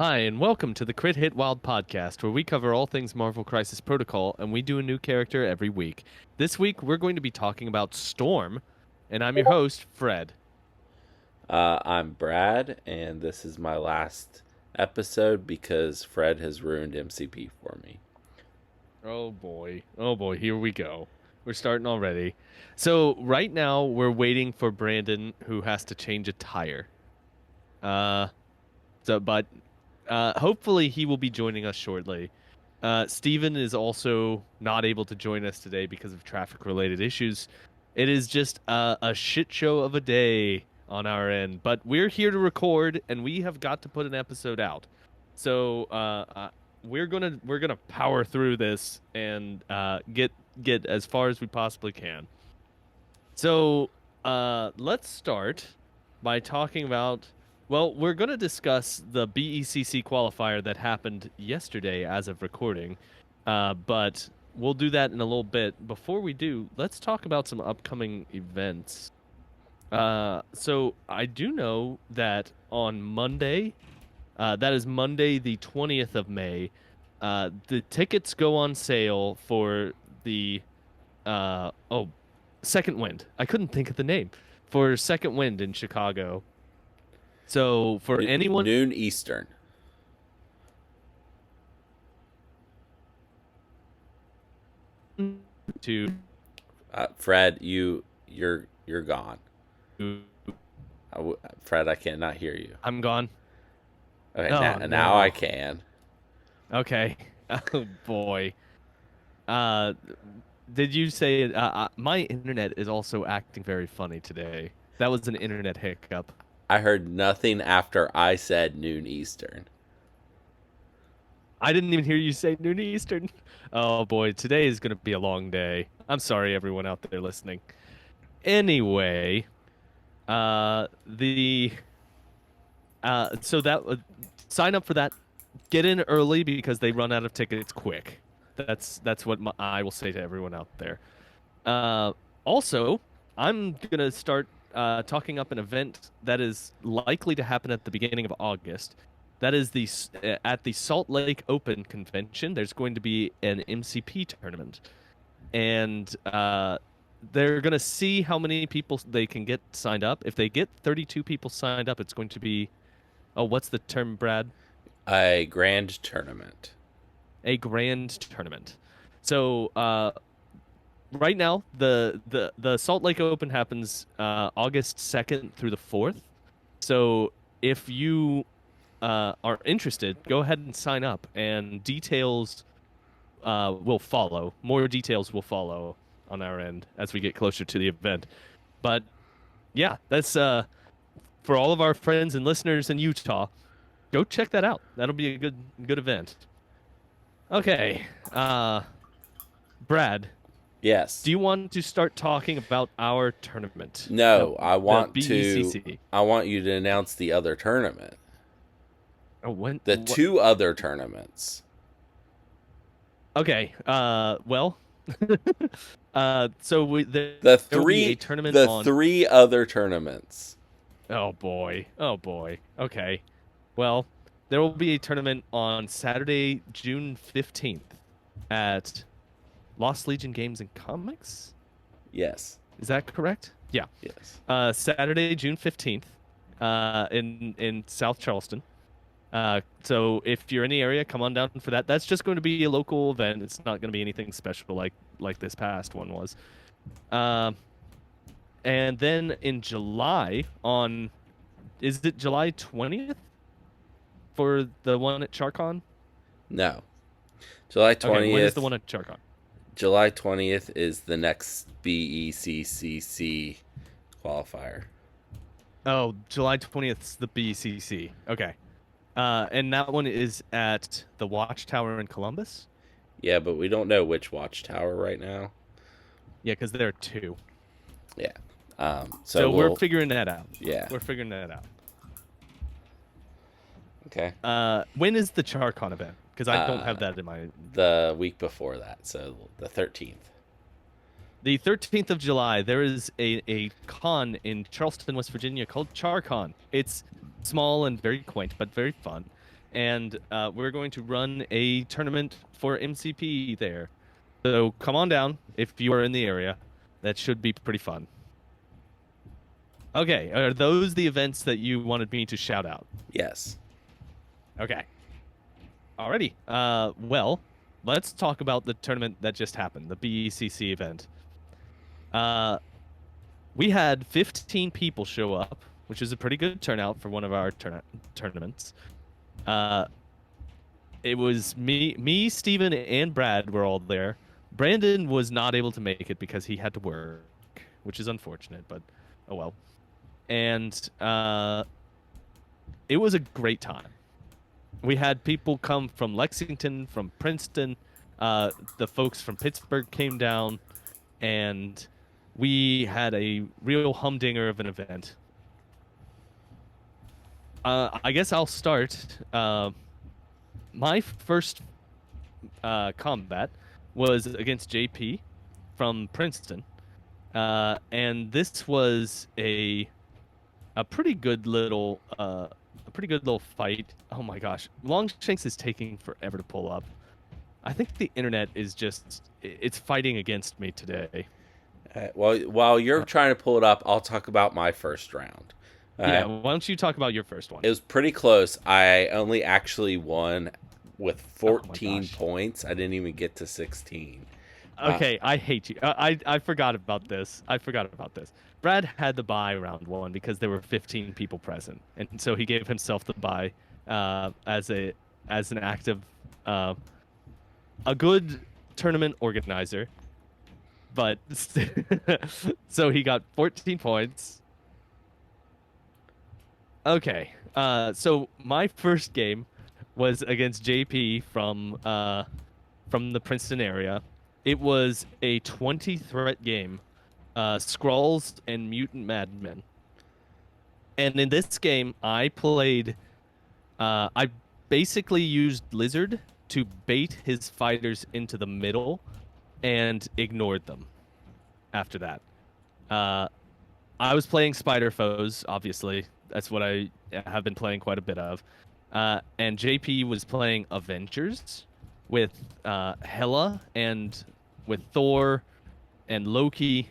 Hi, and welcome to the Crit Hit Wild podcast, where we cover all things Marvel Crisis Protocol, and we do a new character every week. This week, we're going to be talking about Storm, and I'm your host, Fred. I'm Brad, and this is my last episode because Fred has ruined MCP for me. Oh boy, here we go. We're starting already. So, right now, we're waiting for Brandon, who has to change a tire. Uh, but hopefully he will be joining us shortly. Steven is also not able to join us today because of traffic-related issues. It is just a shit show of a day on our end, but we're here to record, and we have got to put an episode out. So we're gonna power through this and get as far as we possibly can. So let's start by talking about. Well, we're going to discuss the BECC qualifier that happened yesterday as of recording, but we'll do that in a little bit. Before we do, let's talk about some upcoming events. So I do know that on Monday, that is Monday the 20th of May, the tickets go on sale for the oh, Second Wind. I couldn't think of the name for Second Wind in Chicago. So for anyone Noon Eastern. to Fred, you're gone. Fred, I cannot hear you. I'm gone. Okay, Oh, now no. I can. Okay. Oh boy. Uh, did you say my internet is also acting very funny today? That was an internet hiccup. I heard nothing after I said noon Eastern. I didn't even hear you say noon Eastern. Oh boy, today is gonna be a long day. I'm sorry, everyone out there listening. Anyway, the so that sign up for that. Get in early because they run out of tickets quick. That's what I will say to everyone out there. Uh, Also, I'm gonna start talking up an event that is likely to happen at the beginning of August. That is at the Salt Lake Open convention. There's going to be an MCP tournament, and they're gonna see how many people they can get signed up. If they get 32 people signed up, it's going to be, oh, what's the term, Brad? A grand tournament. A grand tournament. So right now, the Salt Lake Open happens August 2nd through the 4th. So if you are interested, go ahead and sign up, and details will follow. More details will follow on our end as we get closer to the event. But yeah, that's for all of our friends and listeners in Utah. Go check that out. That'll be a good event. Okay, Brad, Yes. do you want to start talking about our tournament? No, I The want to. BECC. I want you to announce the other tournament. Oh, when? The What? two other tournaments. Okay. Well. So there The will be a three tournament the on. three other tournaments. Oh boy. Oh boy. Okay. Well, there will be a tournament on Saturday, June 15th at Lost Legion Games and Comics. Yes. Is that correct? Yeah. Yes. Saturday, June 15th, in South Charleston. So if you're in the area, come on down for that. That's just going to be a local event. It's not going to be anything special like this past one was. And then in July is it July 20th for the one at Charcon? No. July Okay, when is the 20th. one at Charcon? July 20th is the next BECCC qualifier. Oh, July 20th is the BCC. Okay. And that one is at the Watchtower in Columbus? Yeah, but we don't know which watchtower right now. Yeah, because there are two. Yeah. So we're figuring that out. Yeah. We're figuring that out. Okay. When is the Charcon event? Because I don't have that in my. The week before that, so the 13th. The 13th of July, there is a con in Charleston, West Virginia called CharCon. It's small and very quaint, but very fun. and we're going to run a tournament for MCP there. So come on down if you are in the area. That should be pretty fun. Okay, are those the events that you wanted me to shout out? Yes. Okay. Alrighty. Well, let's talk about the tournament that just happened, the BECC event. Uh, we had 15 people show up, which is a pretty good turnout for one of our tournaments. Uh, it was me, Steven, and Brad were all there. Brandon was not able to make it because he had to work, which is unfortunate, but oh well. And it was a great time. We had people come from Lexington, from Princeton. The folks from Pittsburgh came down, and we had a real humdinger of an event. I guess I'll start. My first combat was against JP from Princeton, and this was a pretty good little fight. Oh my gosh, Longshanks is taking forever to pull up. I think the internet is just it's fighting against me today. Well, while you're trying to pull it up, I'll talk about my first round. Yeah, why don't you talk about your first one? It was pretty close. I only actually won with 14 points. I didn't even get to 16. Okay, I hate you. I forgot about this. Brad had the bye round one because there were 15 people present, and so he gave himself the bye as an act of a good tournament organizer. But so he got 14 points. Okay, so my first game was against JP from the Princeton area. It was a 20 threat game, Skrulls and Mutant Madmen. And in this game, I basically used Lizard to bait his fighters into the middle and ignored them after that. I was playing Spider Foes, obviously. That's what I have been playing quite a bit of. And JP was playing Avengers with Hela and with Thor and Loki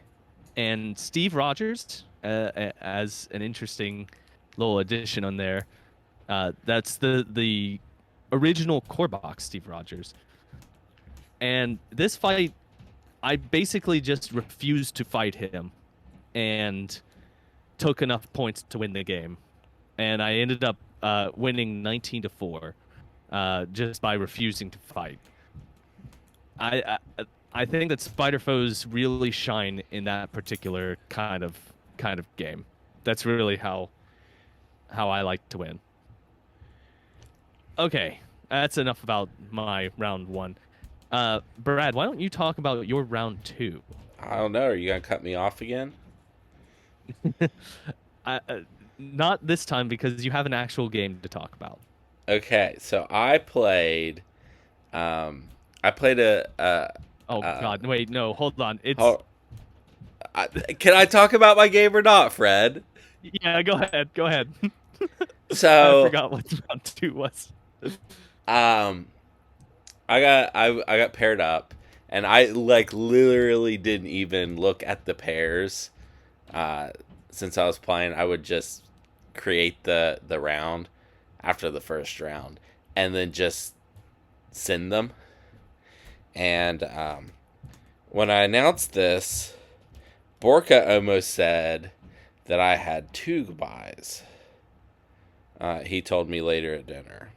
and Steve Rogers as an interesting little addition on there. That's the original core box Steve Rogers. And this fight, I basically just refused to fight him and took enough points to win the game. And I ended up winning 19-4 just by refusing to fight. I think that Spider Foes really shine in that particular kind of game. That's really how I like to win. Okay, that's enough about my round one. Brad, why don't you talk about your round two? I don't know. Are you gonna cut me off again? Not this time because you have an actual game to talk about. Okay, so I played. I played a. Oh God! Wait, no, hold on. It's. Can I talk about my game or not, Fred? Yeah, go ahead. Go ahead. So I forgot what round two was. I got paired up, and I like literally didn't even look at the pairs. Since I was playing, I would just create the round after the first round, and then just send them. And when I announced this, Borka almost said that I had two goodbyes. He told me later at dinner.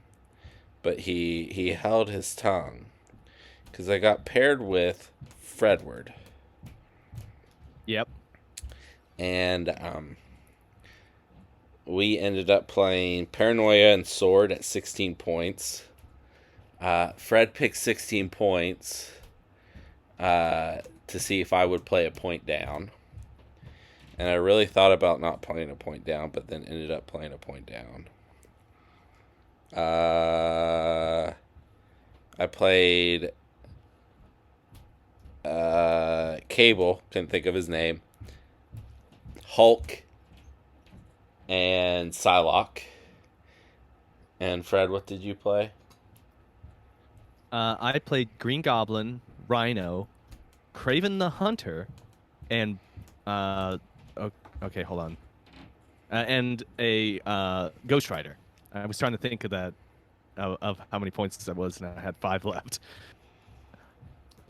But he held his tongue. Because I got paired with Fredward. Yep. And we ended up playing Paranoia and Sword at 16 points. Fred picked 16 points to see if I would play a point down. And I really thought about not playing a point down, but then ended up playing a point down. I played Cable, couldn't think of his name, Hulk, and Psylocke. And Fred, what did you play? I played Green Goblin, Rhino, Craven the Hunter, and uh, okay, hold on, and a Ghost Rider. I was trying to think of that of how many points that was, and I had 5 left.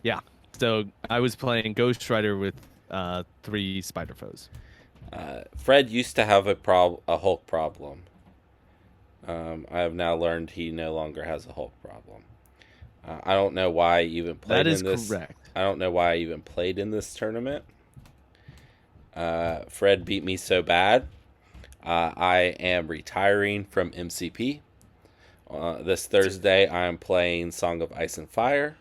Yeah, so I was playing Ghost Rider with 3 spider foes. Fred used to have a Hulk problem. I have now learned he no longer has a Hulk problem. I don't know why I even That played is in this. correct. I don't know why I even played in this tournament. Fred beat me so bad. I am retiring from MCP. This Thursday, I am playing Song of Ice and Fire.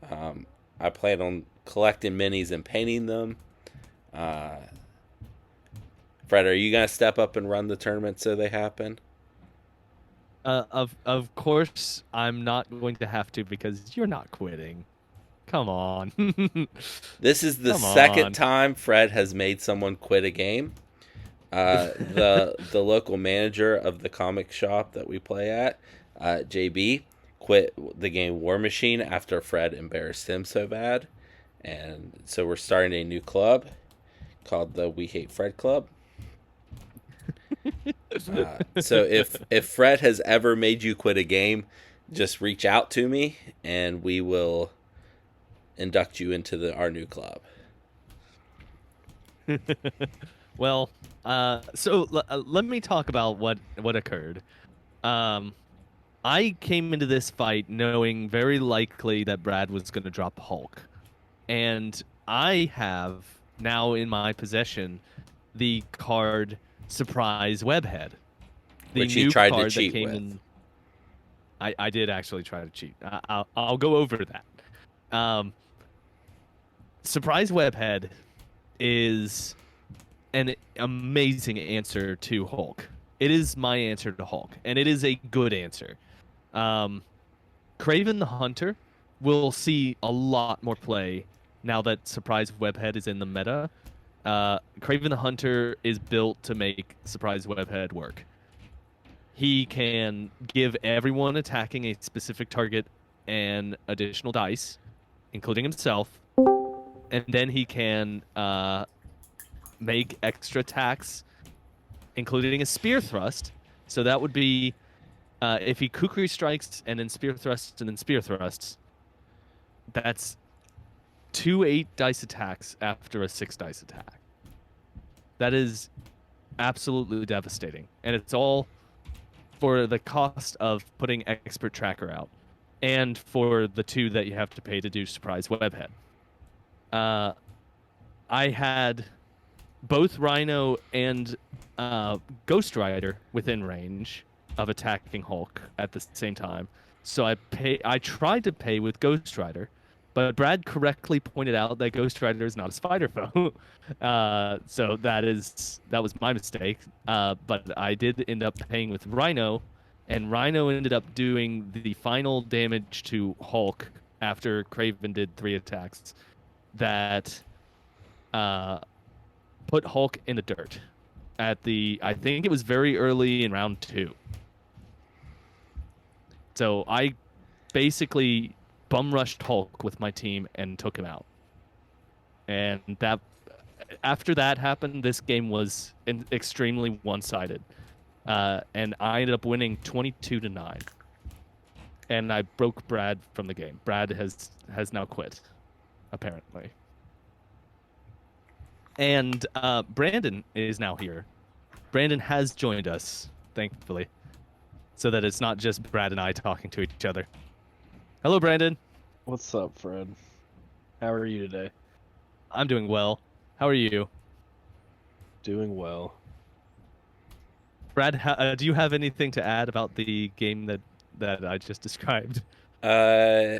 I plan on collecting minis and painting them. Uh, Fred, are you gonna step up and run the tournament so they happen? Of course, I'm not going to have to because you're not quitting. Come on. This is the Come second on. time Fred has made someone quit a game. The local manager of the comic shop that we play at, JB, quit the game War Machine after Fred embarrassed him so bad, and so we're starting a new club called the We Hate Fred Club. So if Fred has ever made you quit a game, just reach out to me and we will induct you into our new club. Well, let me talk about what occurred. Um, I came into this fight knowing very likely that Brad was going to drop Hulk, and I have now in my possession the card Surprise Webhead, the Which he new tried to card that cheat came with. in. I did actually try to cheat. I'll go over that. Um, Surprise Webhead is an amazing answer to Hulk. It is my answer to Hulk, and it is a good answer. Um, Craven the Hunter will see a lot more play now that Surprise Webhead is in the meta. Craven the Hunter is built to make Surprise Webhead work. He can give everyone attacking a specific target an additional dice, including himself, and then he can make extra attacks, including a spear thrust. So that would be if he kukri strikes and then spear thrusts and then spear thrusts. That's 2 8 dice attacks after a 6 dice attack. That is absolutely devastating, and it's all for the cost of putting expert tracker out, and for the 2 that you have to pay to do surprise webhead. Uh, I had both Rhino and Ghost Rider within range of attacking Hulk at the same time. So I tried to pay with Ghost Rider, but Brad correctly pointed out that Ghost Rider is not a spider foe. So that was my mistake. But I did end up paying with Rhino, and Rhino ended up doing the final damage to Hulk after Craven did 3 attacks. That uh, put Hulk in the dirt I think it was very early in round 2. So I basically bum rushed Hulk with my team and took him out. And that after that happened, this game was extremely one-sided. And I ended up winning 22-9. And I broke Brad from the game. Brad has now quit, apparently. And Brandon is now here. Brandon has joined us, thankfully, so that it's not just Brad and I talking to each other. Hello, Brandon. What's up, Fred? How are you today? I'm doing well. How are you? Doing well. Brad, do you have anything to add about the game that I just described? Uh,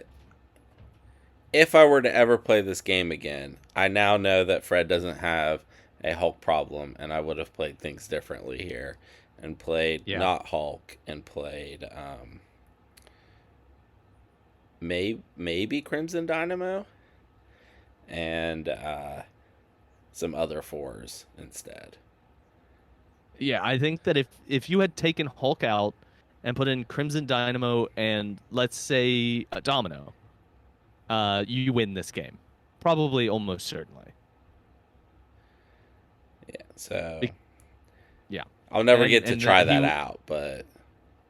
if I were to ever play this game again, I now know that Fred doesn't have a Hulk problem, and I would have played things differently here, and played Yeah. not Hulk, and played maybe Crimson Dynamo, and some other 4s instead. Yeah, I think that if you had taken Hulk out and put in Crimson Dynamo and let's say a Domino, you win this game. Probably, almost certainly. Yeah, so Be- yeah. I'll never get to And try that out, but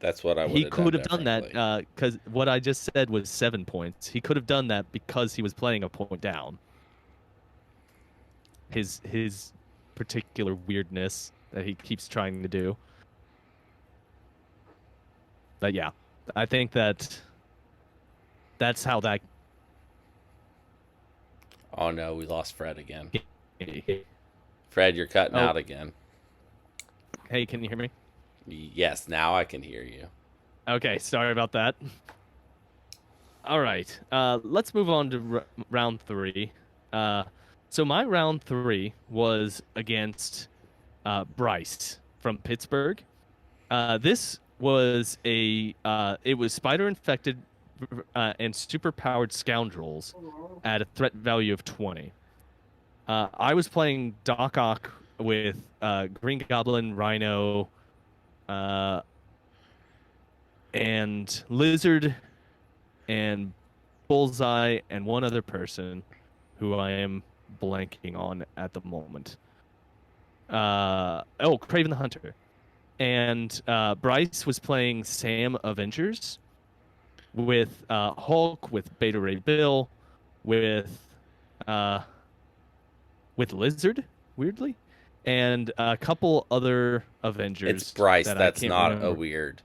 that's what I would he have could done have done that differently. because what I just said was 7 points. He could have done that because he was playing a point down. His particular weirdness that he keeps trying to do. But yeah, I think that's how that. Oh no, we lost Fred again. Hey, Fred, you're cutting oh, out again. hey, can you hear me? Yes, now I can hear you. Okay, sorry about that. All right, let's move on to round 3. So my round 3 was against Bryce from Pittsburgh. This was it was spider infected and super powered scoundrels at a threat value of 20. I was playing Doc Ock with Green Goblin, Rhino, uh, and Lizard, and Bullseye, and one other person who I am blanking on at the moment. Craven the Hunter. And Bryce was playing Sam Avengers with Hulk, with Beta Ray Bill, with uh, Lizard, weirdly, and a couple other Avengers. It's Bryce. That I That's can't not remember. a weird.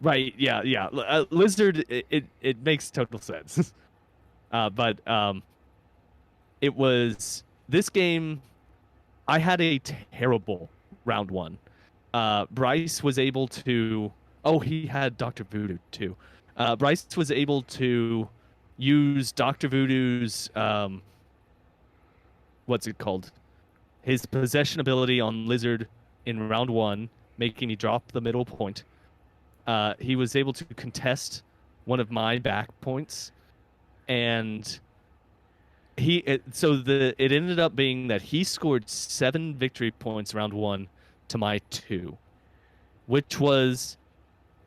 Right? Yeah, yeah. Lizard. It makes total sense. But it was this game. I had a terrible round 1. Bryce was able to. Oh, he had Doctor Voodoo too. Bryce was able to use Doctor Voodoo's what's it called? His possession ability on Lizard in round 1, making me drop the middle point. He was able to contest one of my back points, and it ended up being that he scored 7 victory points round 1 to my 2, which was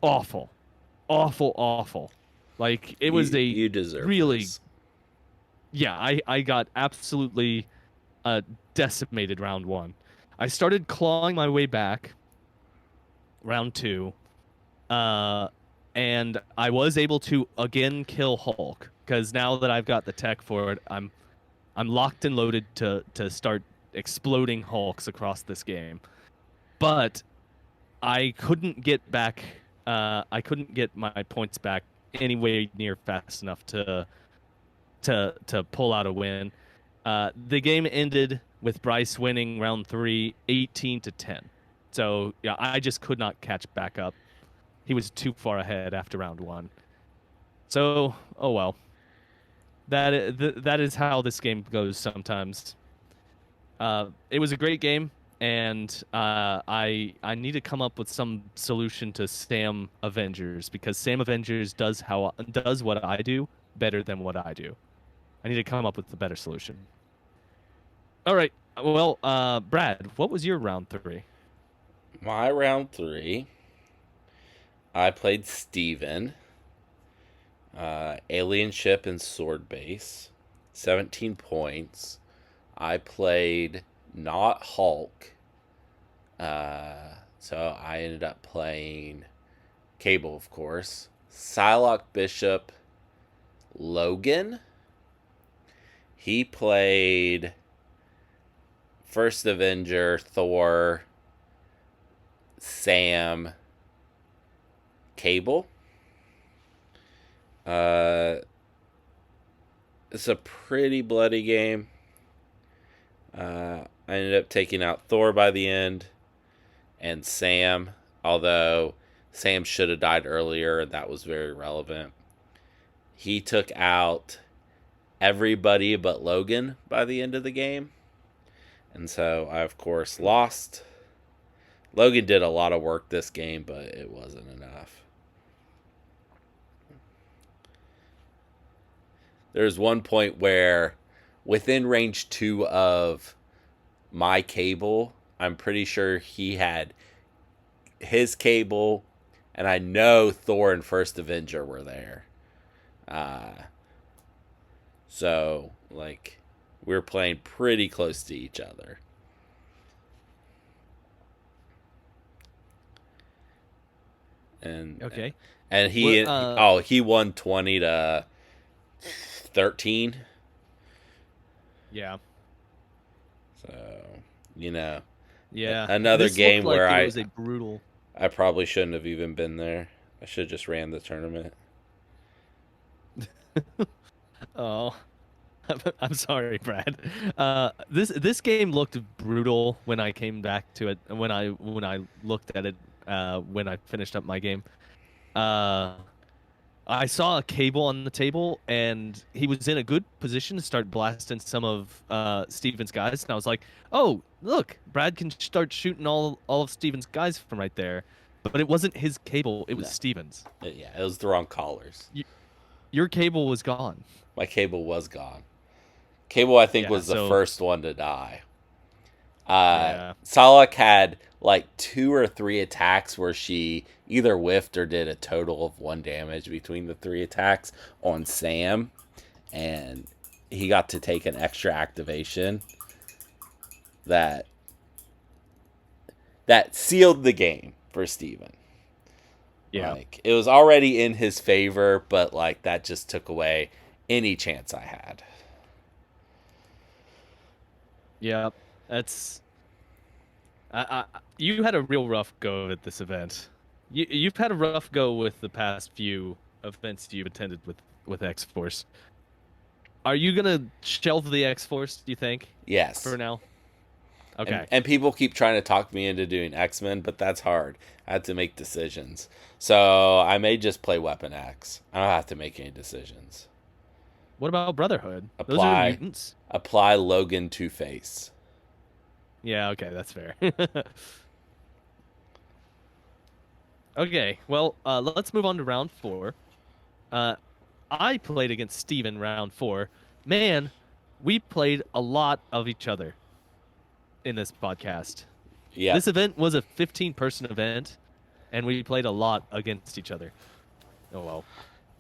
awful, awful, awful. Like it was a You deserve really, this. yeah. I got absolutely decimated round 1. I started clawing my way back round 2, and I was able to again kill Hulk because now that I've got the tech for it, I'm locked and loaded to start exploding Hulks across this game. But I couldn't get back. I couldn't get my points back anywhere near fast enough to pull out a win. The game ended with Bryce winning round 3, 18-10. So yeah, I just could not catch back up. He was too far ahead after round 1. So oh well. That is how this game goes sometimes. It was a great game, and I need to come up with some solution to Sam Avengers because Sam Avengers does what I do better than what I do. I need to come up with a better solution. All right. Well, Brad, what was your round 3? My round 3, I played Steven, Alien Ship and Sword Base, 17 points. I played not Hulk, so I ended up playing Cable, of course, Psylocke Bishop, Logan. He played First Avenger, Thor, Sam, Cable. It's a pretty bloody game. I ended up taking out Thor by the end and Sam, although Sam should have died earlier, and that was very relevant. He took out everybody but Logan by the end of the game, and so I, of course, lost. Logan did a lot of work this game, but it wasn't enough. There's one point where within range 2 of my Cable, I'm pretty sure he had his Cable, and I know Thor and First Avenger were there. So like we were playing pretty close to each other. And Okay. and he What, he won 20-13. yeah. So, you know, Yeah. another This looked game like where it was a brutal. I probably shouldn't have even been there. I should have just ran the tournament. Oh, I'm sorry, Brad. This game looked brutal when I came back to it. When I looked at it, when I finished up my game. Uh, I saw a cable on the table, and he was in a good position to start blasting some of Steven's guys. And I was like, "Oh, look, Brad can start shooting all of Steven's guys from right there." But it wasn't his cable; it was No. Steven's. Yeah, it was the wrong colors. Your cable was gone. My cable was gone. Cable, I think, Yeah, was the so first one to die. yeah, Salak had like 2 or 3 attacks where she either whiffed or did a total of 1 damage between the 3 attacks on Sam, and he got to take an extra activation that sealed the game for Steven. yeah, Like it was already in his favor, but like that just took away any chance I had. yeah. That's you had a real rough go at this event. You've had a rough go with the past few events you've attended with X Force. Are you gonna shelve the X Force? Do you think Yes. for now? Okay. And people keep trying to talk me into doing X-Men, but that's hard. I have to make decisions. So I may just play Weapon X. I don't have to make any decisions. What about Brotherhood? Those are mutants. Apply Logan Two Face. Yeah. Okay, that's fair. Okay. Well, let's move on to round 4. I played against Steven round 4. Man, we played a lot of each other in this podcast. Yeah. This event was a 15-person event, and we played a lot against each other. Oh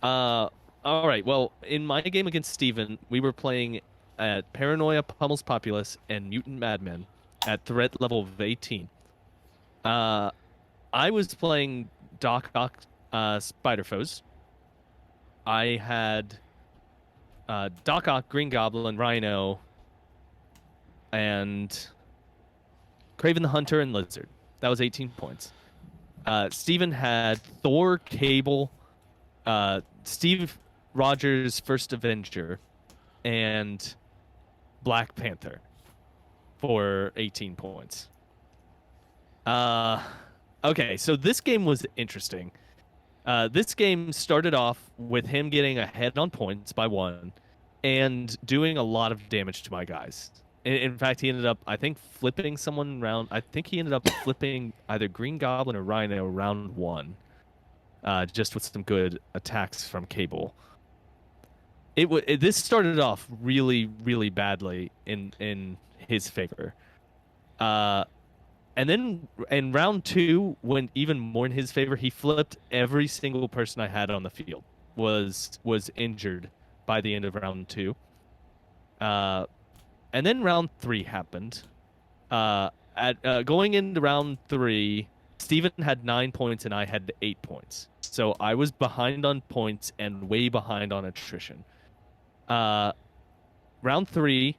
well. All right. Well, in my game against Steven, we were playing at Paranoia, Pummel's Populace, and Mutant Madmen at threat level of 18. I was playing Doc Ock Spider Foes. I had Doc Ock, Green Goblin, Rhino, and Craven the Hunter and Lizard. That was 18 points. Steven had Thor, Cable, Steve Rogers, First Avenger, and Black Panther for 18 points. Okay, so this game was interesting. This game started off with him getting ahead on points by 1 and doing a lot of damage to my guys. In fact, he ended up, I think, flipping someone round. I think he ended up flipping either Green Goblin or Rhino round 1, just with some good attacks from Cable. This started off really, really badly in his favor. And then in round 2 went even more in his favor. He flipped every single person I had on the field was injured by the end of round 2. And then round 3 happened. Going into round 3, Steven had 9 points and I had 8 points. So I was behind on points and way behind on attrition. Round 3,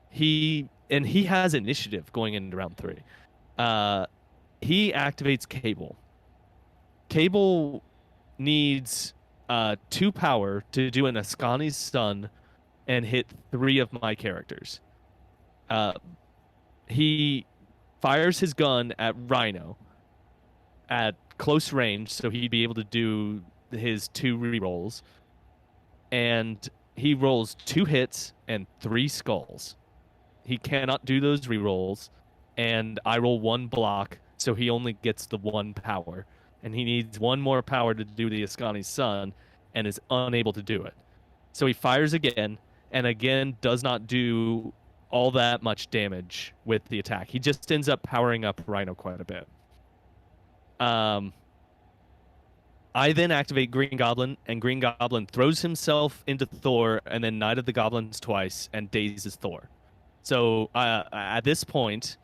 he has initiative going into round 3. He activates Cable. Cable needs 2 power to do an Ascani's Stun and hit 3 of my characters. He fires his gun at Rhino at close range, so he'd be able to do his 2 rerolls. And he rolls 2 hits and 3 skulls. He cannot do those rerolls, and I roll 1 block, so he only gets the 1 power. And he needs 1 more power to do the Ascani's Sun, and is unable to do it. So he fires again, and again does not do all that much damage with the attack. He just ends up powering up Rhino quite a bit. I then activate Green Goblin, and Green Goblin throws himself into Thor, and then Knight of the Goblins twice, and dazes Thor. So at this point,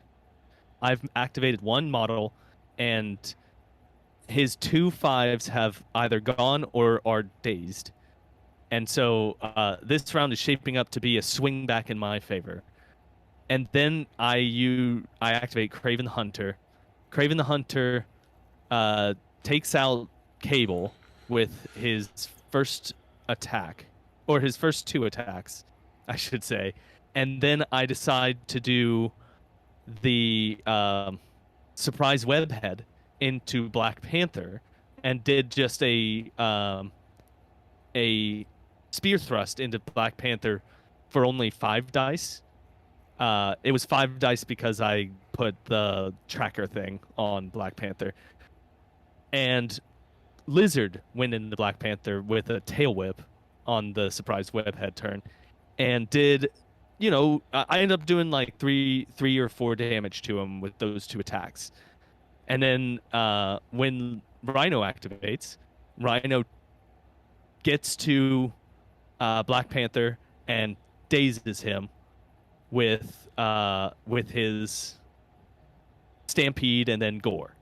I've activated one model, and his 2/5s have either gone or are dazed. And so this round is shaping up to be a swing back in my favor. And then I activate Craven the Hunter. Craven the Hunter takes out Cable with his first attack, or his first two attacks, I should say. And then I decide to do the surprise webhead into Black Panther, and did just a spear thrust into Black Panther for only 5 dice. It was 5 dice because I put the tracker thing on Black Panther. And Lizard went into Black Panther with a tail whip on the surprise webhead turn, and did, I ended up doing like three or 4 damage to him with those 2 attacks. And then when Rhino activates, Rhino gets to Black Panther and dazes him with his Stampede and then Gore.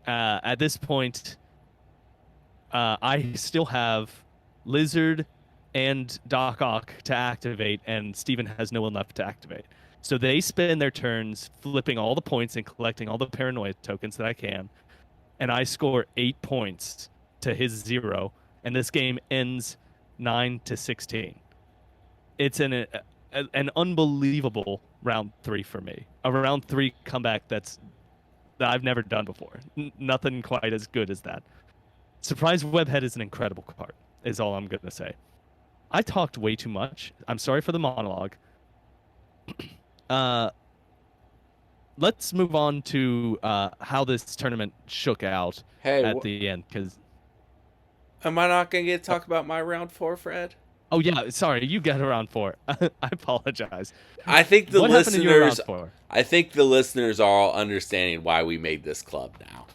At this point, I still have Lizard and Doc Ock to activate, and Steven has no one left to activate. So they spend their turns flipping all the points and collecting all the paranoia tokens that I can, and I score 8 points to his 0, and this game ends 9-16. It's an unbelievable round 3 for me. A round 3 comeback that I've never done before. Nothing quite as good as that. Surprise Webhead is an incredible card, is all I'm going to say. I talked way too much. I'm sorry for the monologue. Let's move on to how this tournament shook out at the end. Because am I not going to get to talk about my round 4, Fred? Oh yeah, sorry, you got round 4. I apologize. I think the what happened in your round 4? I think the listeners are all understanding why we made this club now.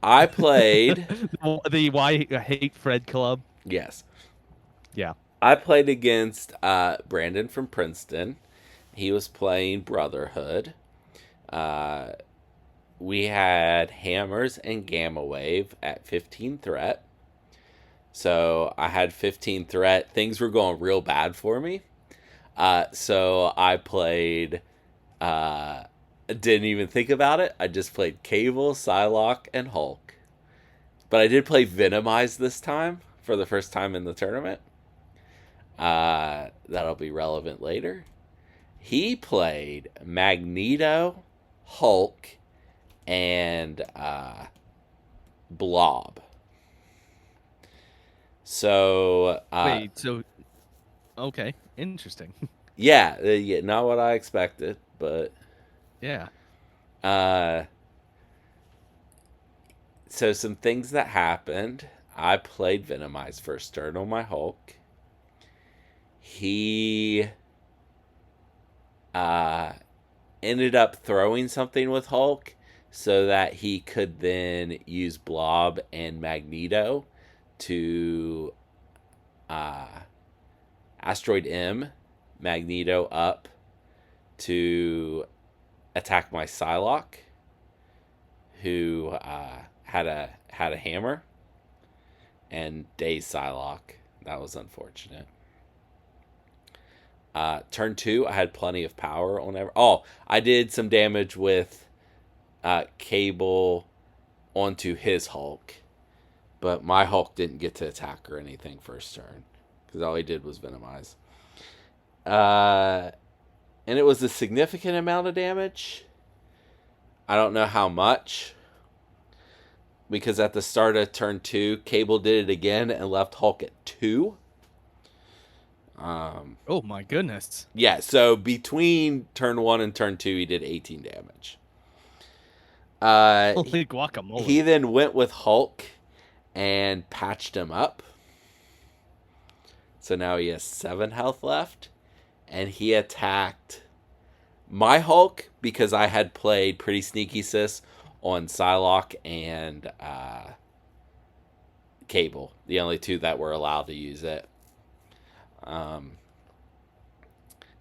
I played the Why I Hate Fred Club. Yes. Yeah. I played against Brandon from Princeton. He was playing Brotherhood. We had Hammers and Gamma Wave at 15 threat. So I had 15 threat. Things were going real bad for me. So I played... didn't even think about it. I just played Cable, Psylocke, and Hulk. But I did play Venomize this time for the first time in the tournament. That'll be relevant later. He played Magneto, Hulk, and Blob. So wait, so okay, interesting. yeah, not what I expected, but yeah. So some things that happened. I played Venomize first turn on my Hulk. He ended up throwing something with Hulk so that he could then use Blob and Magneto to Asteroid M, Magneto up to attack my Psylocke, who had a hammer, and daze Psylocke. That was unfortunate. Turn 2, I had plenty of power on every... Oh, I did some damage with Cable onto his Hulk, but my Hulk didn't get to attack or anything first turn, because all he did was Venomize. And it was a significant amount of damage. I don't know how much, because at the start of turn 2, Cable did it again and left Hulk at 2. Oh my goodness. Yeah, so between turn 1 and turn 2, he did 18 damage. Holy guacamole. He then went with Hulk and patched him up. So now he has 7 health left. And he attacked my Hulk because I had played Pretty Sneaky Sis on Psylocke and Cable, the only two that were allowed to use it.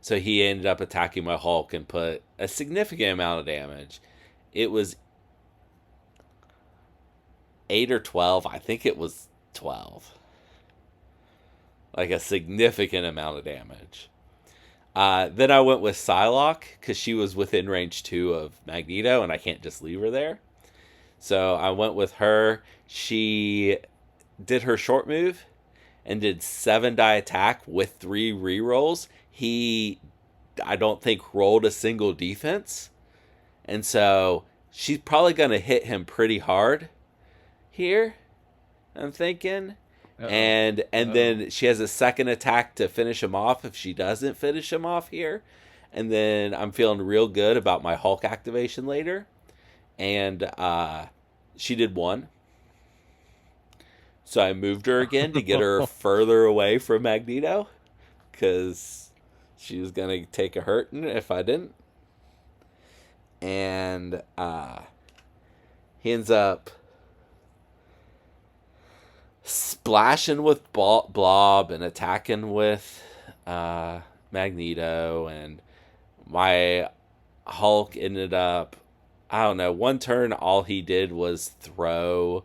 So he ended up attacking my Hulk and put a significant amount of damage. It was 8 or 12. I think it was 12. Like a significant amount of damage. Then I went with Psylocke because she was within range 2 of Magneto and I can't just leave her there. So I went with her. She did her short move and did 7 die attack with 3 rerolls. He, I don't think, rolled a single defense. And so she's probably going to hit him pretty hard here, I'm thinking. Uh-oh. And then she has a second attack to finish him off if she doesn't finish him off here. And then I'm feeling real good about my Hulk activation later. And she did 1. So I moved her again to get her further away from Magneto. Because she was going to take a hurting if I didn't. And he ends up splashing with Blob and attacking with Magneto. And my Hulk ended up, I don't know, one turn all he did was throw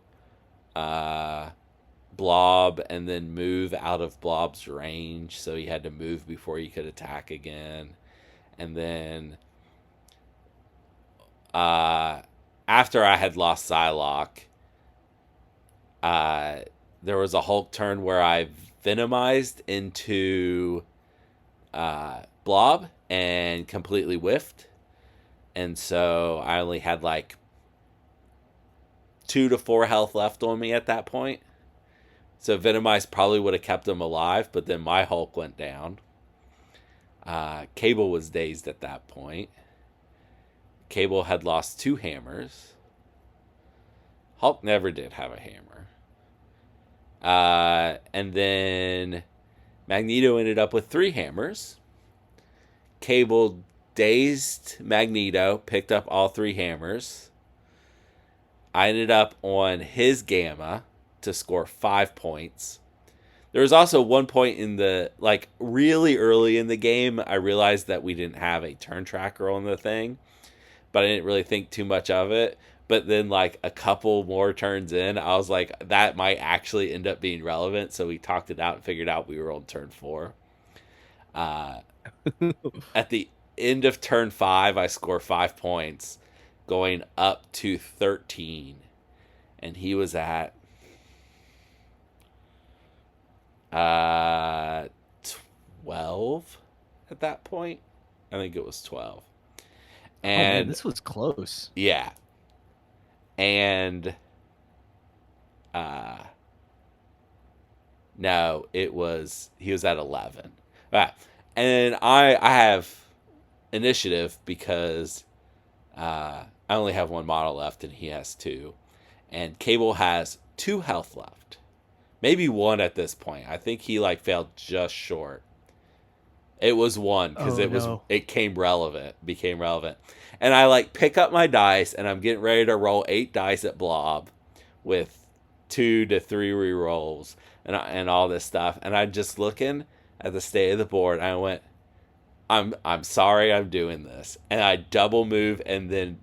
Blob and then move out of Blob's range, so he had to move before he could attack again. And then after I had lost Psylocke, there was a Hulk turn where I Venomized into Blob and completely whiffed. And so I only had like 2 to 4 health left on me at that point. So Venomize probably would have kept him alive, but then my Hulk went down. Cable was dazed at that point. Cable had lost 2 hammers. Hulk never did have a hammer. And then Magneto ended up with 3 hammers. Cable dazed Magneto, picked up all 3 hammers. I ended up on his Gamma to score 5 points. There was also one point in the, like, really early in the game, I realized that we didn't have a turn tracker on the thing, but I didn't really think too much of it. But then, like, a couple more turns in, I was like, that might actually end up being relevant. So we talked it out and figured out we were on turn 4. At the end of turn 5, I score 5 points, going up to 13. And he was at 12 at that point. I think it was 12. And oh man, this was close. Yeah. And no, he was at 11. Right. And I have initiative because I only have 1 model left and he has 2. And Cable has 2 health left. Maybe 1 at this point. I think he like failed just short. It was 1 because it became relevant. And I like pick up my dice and I'm getting ready to roll 8 dice at Blob with 2 to 3 rerolls and all this stuff. And I'm just looking at the state of the board. And I went, I'm sorry I'm doing this. And I double move and then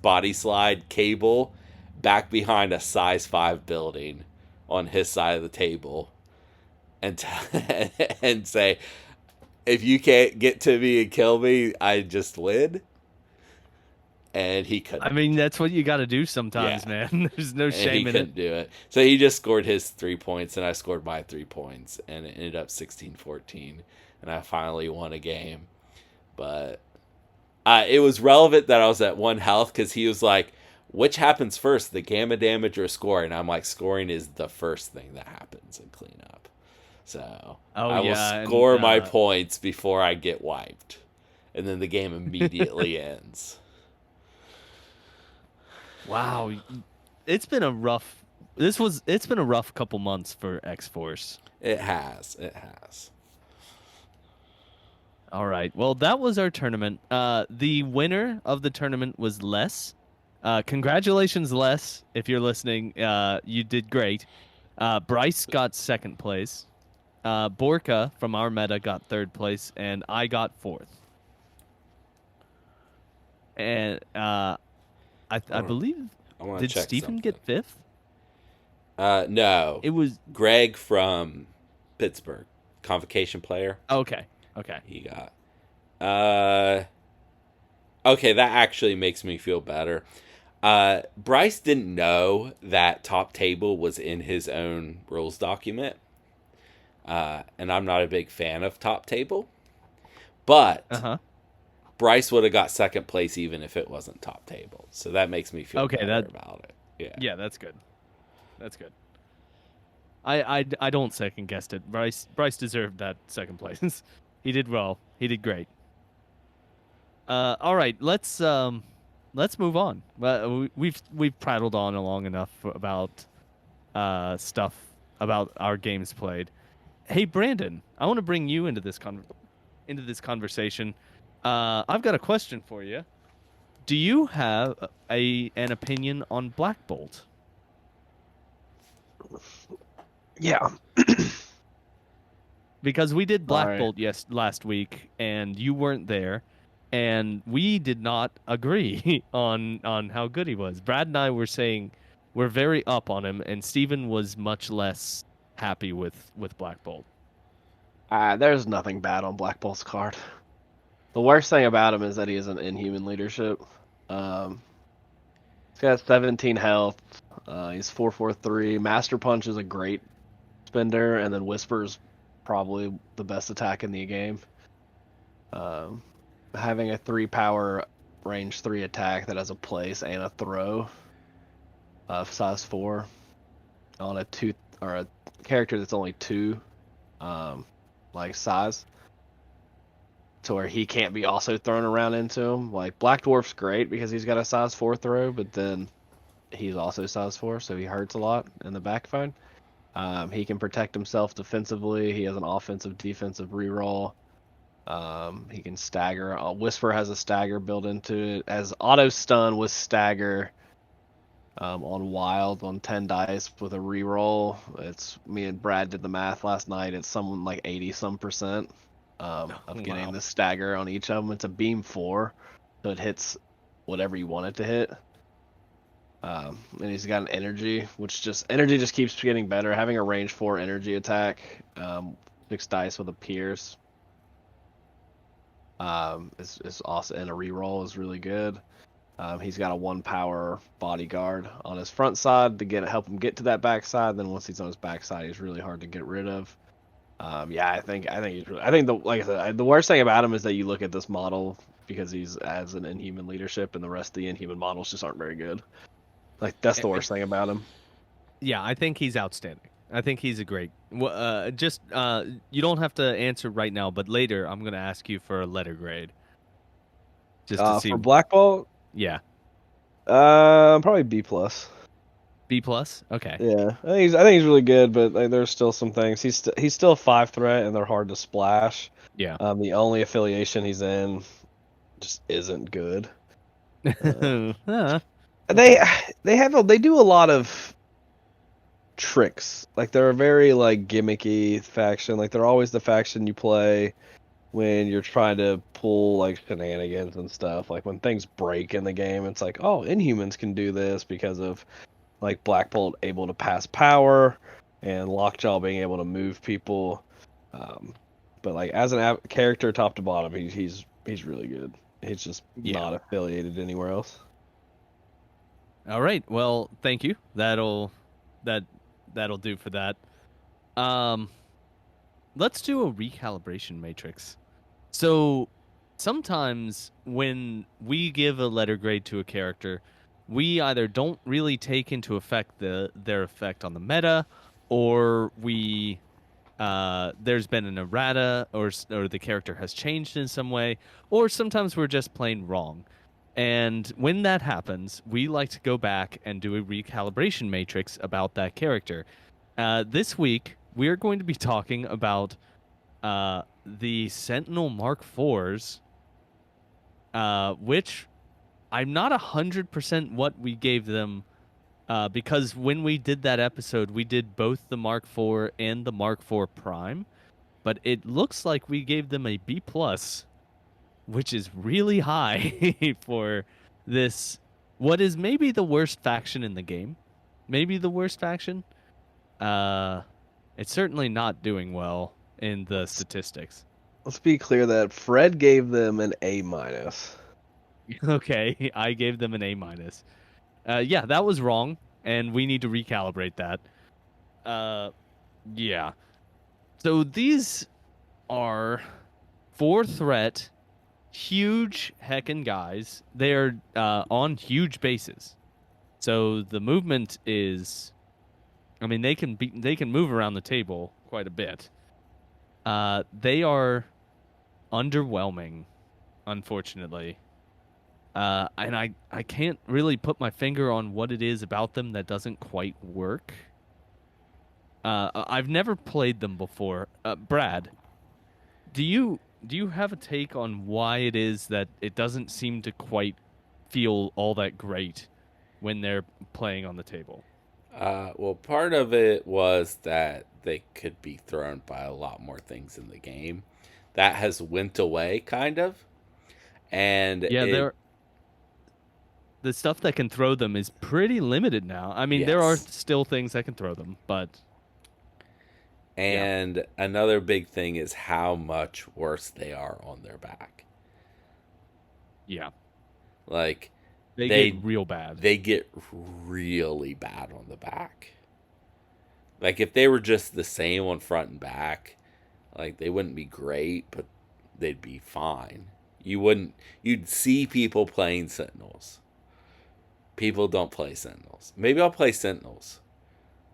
body slide Cable back behind a size 5 building on his side of the table and and say, if you can't get to me and kill me, I just win. And he couldn't. I mean, that's what you got to do sometimes, man. There's no shame in it. He couldn't do it. So he just scored his 3 points, and I scored my 3 points, and it ended up 16-14. And I finally won a game. But it was relevant that I was at 1 health because he was like, which happens first, the gamma damage or scoring? And I'm like, scoring is the first thing that happens in cleanup. So I will score my points before I get wiped. And then the game immediately ends. Wow. It's been a rough couple months for X-Force. It has. All right. Well, that was our tournament. The winner of the tournament was Les. Congratulations, Les, if you're listening. You did great. Bryce got second place. Borka from our meta got third place, and I got fourth. And I believe, I want to did check Stephen something. get fifth? No. It was Greg from Pittsburgh, convocation player. okay. Okay. He got. Okay, that actually makes me feel better. Bryce didn't know that top table was in his own rules document. And I'm not a big fan of top table. Uh But huh. Bryce would have got second place even if it wasn't top table. So that makes me feel Okay. better about it. Yeah. Yeah, that's good. That's good. I don't second guessed it. Bryce deserved that second place. He did well. He did great. All right, let's move on. We've prattled on long enough about stuff about our games played. Hey Brandon, I want to bring you into into this conversation. I've got a question for you. Do you have an opinion on Black Bolt? Yeah. Because we did All Black right. Bolt last week and you weren't there, and we did not agree on how good he was. Brad and I were saying we're very up on him, and Steven was much less happy with Black Bolt. There's nothing bad on Black Bolt's card. The worst thing about him is that he is an inhuman leadership. Um, he's got 17 health. He's 443. Master Punch is a great spender, and then Whisper's probably the best attack in the game. Um, Having a 3 power range 3 attack that has a place and a throw of size 4 on a 2 or a character that's only 2 like size, to where he can't be also thrown around into him. Like Black Dwarf's great because he's got a size 4 throw, but then he's also size 4, so he hurts a lot in the backfield. He can protect himself defensively. He has an offensive defensive reroll. He can stagger. Whisper has a stagger built into it. As auto stun with stagger on wild on 10 dice with a reroll. It's me and Brad did the math last night. It's something like 80 some percent of getting Wow. the stagger on each of them. It's a beam 4, so it hits whatever you want it to hit. And he's got an energy, which energy just keeps getting better. Having a range 4 energy attack, 6 dice with a pierce, is awesome, and a reroll is really good. He's got a 1 power bodyguard on his front side to help him get to that back side. Then once he's on his back side, he's really hard to get rid of. Yeah, I think he's really. I think like I said, the worst thing about him is that you look at this model because he's as an inhuman leadership, and the rest of the inhuman models just aren't very good. Like that's the worst thing about him. Yeah, I think he's outstanding. I think he's a great. Just you don't have to answer right now, but later I'm gonna ask you for a letter grade, just to see. For Black Bolt, Yeah, probably B plus. B plus. Okay. Yeah, I think he's really good, but like, there's still some things. He's still a 5 threat, and they're hard to splash. Yeah. The only affiliation he's in just isn't good. Huh. They do a lot of tricks. Like they're a very like gimmicky faction. Like they're always the faction you play when you're trying to pull like shenanigans and stuff. Like when things break in the game, it's like, oh, Inhumans can do this because of like Black Bolt able to pass power and Lockjaw being able to move people. But like as an character top to bottom, he's really good. He's just not affiliated anywhere else. All right. Well, thank you. That'll do for that. Let's do a recalibration matrix. So sometimes when we give a letter grade to a character, we either don't really take into effect their effect on the meta, or there's been an errata, or the character has changed in some way, or sometimes we're just plain wrong. And when that happens, we like to go back and do a recalibration matrix about that character. This week, we're going to be talking about the Sentinel Mark IVs, which I'm not 100% what we gave them, because when we did that episode, we did both the Mark IV and the Mark IV Prime, but it looks like we gave them a B plus, which is really high for this. What is maybe the worst faction in the game? Maybe the worst faction. It's certainly not doing well in the statistics. Let's be clear that Fred gave them an A minus. Okay, I gave them an A minus. Yeah, that was wrong, and we need to recalibrate that. Yeah. So these are 4 threat, huge heckin' guys. They are on huge bases. So the movement is, I mean, they can move around the table quite a bit. They are underwhelming, unfortunately. And I can't really put my finger on what it is about them that doesn't quite work. I've never played them before. Brad, do you have a take on why it is that it doesn't seem to quite feel all that great when they're playing on the table? Well, part of it was that they could be thrown by a lot more things in the game. That has went away, kind of. And Yeah, the stuff that can throw them is pretty limited now. I mean, there are yes. still things that can throw them, but And another big thing is how much worse they are on their back. yeah, Like they they get real bad. they get really bad on the back. Like if they were just the same on front and back, like they wouldn't be great, but they'd be fine. You'd see people playing Sentinels. People don't play Sentinels. Maybe I'll play Sentinels.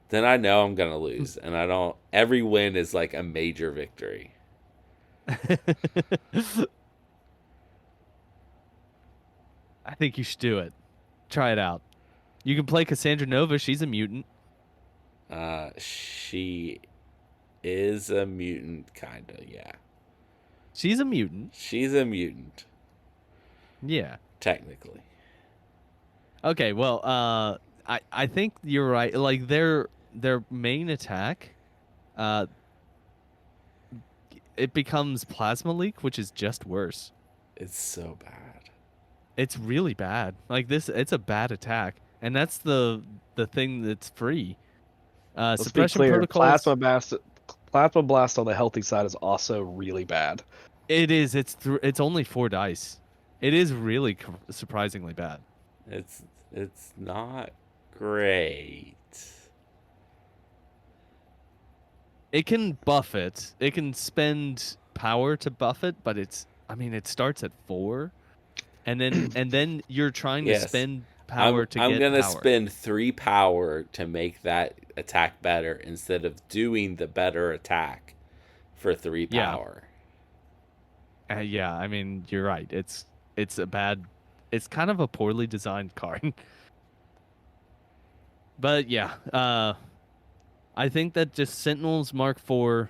Then I know I'm going to lose. And I don't. Every win is like a major victory. I think you should do it. Try it out. You can play Cassandra Nova. She's a mutant. She is a mutant, kind of, yeah. She's a mutant. She's a mutant, Yeah. technically. Okay. Well, I think you're right. Like their main attack, uh, it becomes plasma leak, which is just worse. It's so bad. It's really bad. Like this, it's a bad attack, and that's the thing that's free. Let's be Suppression clear. protocols. Plasma blast on the healthy side is also really bad. It is. It's only 4 dice. It is really surprisingly bad. It's not great. It can buff it. It can spend power to buff it, but I mean, it starts at 4, and then you're trying to Yes. spend power to I'm get gonna power. spend 3 power to make that attack better instead of doing the better attack for 3 Yeah. power. Yeah, I mean, you're right. It's a bad. It's kind of a poorly designed card. But yeah, I think that just Sentinels Mark IV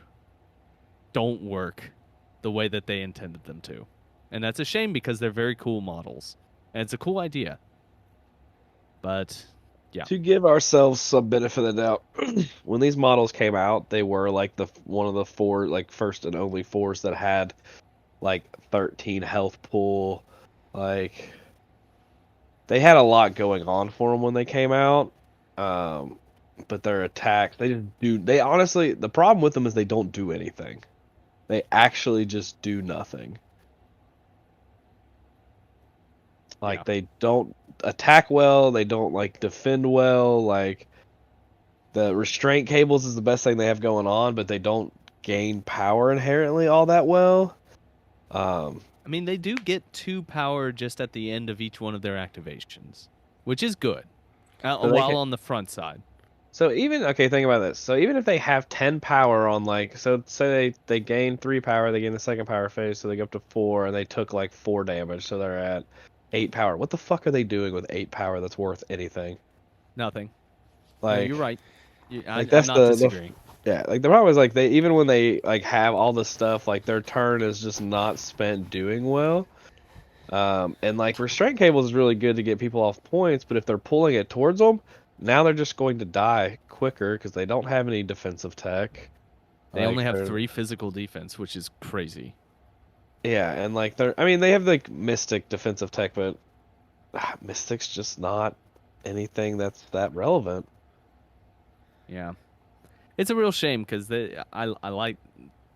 don't work the way that they intended them to, and that's a shame because they're very cool models, and it's a cool idea. But yeah, To give ourselves some benefit of the doubt, when these models came out, they were like one of the 4 like first and only 4s that had like 13 health pool. Like they had a lot going on for them when they came out. But their attacks, they honestly, the problem with them is they don't do anything. They actually just do nothing. Like they don't attack well, they don't like defend well, like the restraint cables is the best thing they have going on, but they don't gain power inherently all that well. I mean, they do get 2 power just at the end of each one of their activations, which is good. While on the front side. So even think about this. So even if they have 10 power on so say they gain 3 power, they gain the second power phase, so they go up to 4, and they took like 4 damage, so they're at 8 power. What the fuck are they doing with 8 power that's worth anything? Nothing. Like no, you're right. I'm that's not disagreeing. Yeah, like the problem is like they even when they like have all the stuff, like their turn is just not spent doing well. And like restraint cables is really good to get people off points, but if they're pulling it towards them, now they're just going to die quicker because they don't have any defensive tech. They only have they're- 3 physical defense, which is crazy. Yeah, and like I mean, they have like Mystic defensive tech, but Mystic's just not anything that's that relevant. Yeah. It's a real shame because I like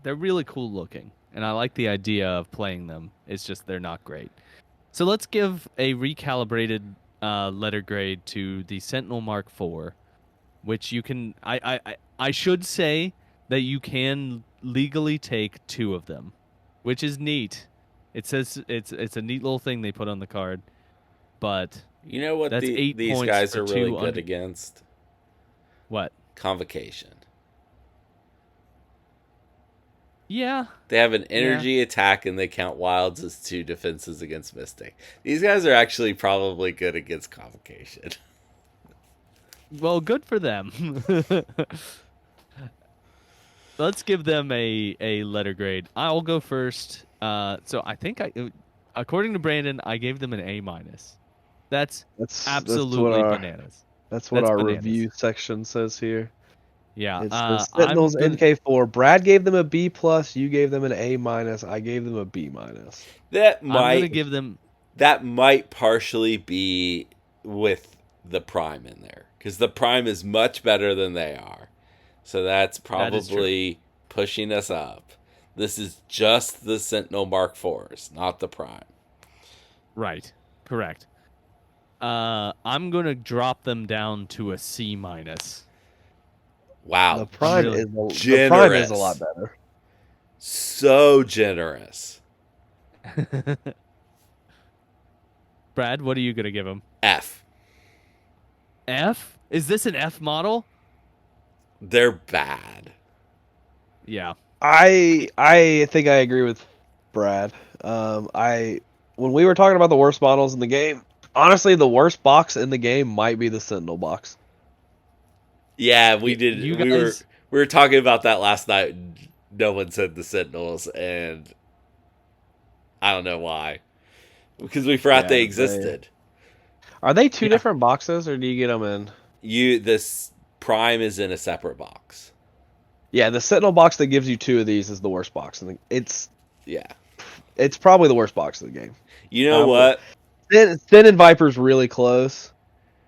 they're really cool looking, and I like the idea of playing them. It's just they're not great. So let's give a recalibrated letter grade to the Sentinel Mark IV, which you can. I should say that you can legally take 2 of them, which is neat. It says it's a neat little thing they put on the card, but You know what that's 8 these points guys for are really 2 good against? What? Convocation. Yeah. They have an energy attack and they count wilds as 2 defenses against Mystic. These guys are actually probably good against Convocation. Well, good for them. Let's give them a letter grade. I'll go first. So I think according to Brandon, I gave them an A minus. That's absolutely bananas. That's what That's our bananas. review section says here. Yeah, It's the Sentinels MK4. Brad gave them a B plus. You gave them an A minus. I gave them a B minus. That I'm gonna might give them. that might partially be with the Prime in there because the Prime is much better than they are. So that's probably pushing us up. This is just the Sentinel Mark IVs, not the Prime. Right. Correct. I'm gonna drop them down to a C minus. Wow. The Prime generous. the Prime is a lot better. So generous. Brad, what are you gonna give them? F. F? Is this an F model? They're bad. Yeah. I think I agree with Brad. When we were talking about the worst models in the game, honestly, the worst box in the game might be the Sentinel box. Yeah, we did. You guys, we were talking about that last night. No one said the Sentinels, and I don't know why. Because we forgot they existed. Are they 2 different boxes, or do you get them in? This Prime is in a separate box. Yeah, the Sentinel box that gives you 2 of these is the worst box. It's probably the worst box of the game. You know what? Sin and Viper's really close,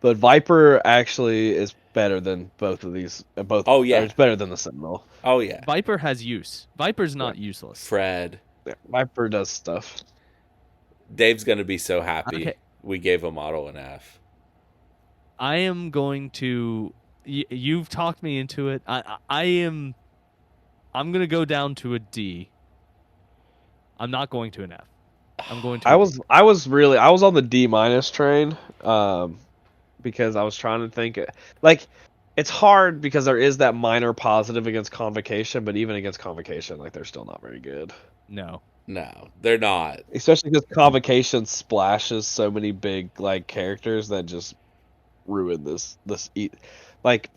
but Viper actually is better than both of these. It's better than the Sentinel. Oh yeah, Viper has use. Viper's not useless. Fred. Yeah, Viper does stuff. Dave's gonna be so happy we gave a model an F. I am going to. You've talked me into it. I'm gonna go down to a D. I'm not going to an F. I'm going to. I was on the D minus train, because I was trying to think like it's hard because there is that minor positive against Convocation, but even against Convocation, like they're still not very good. No, they're not. Especially because Convocation splashes so many big like characters that just ruin this like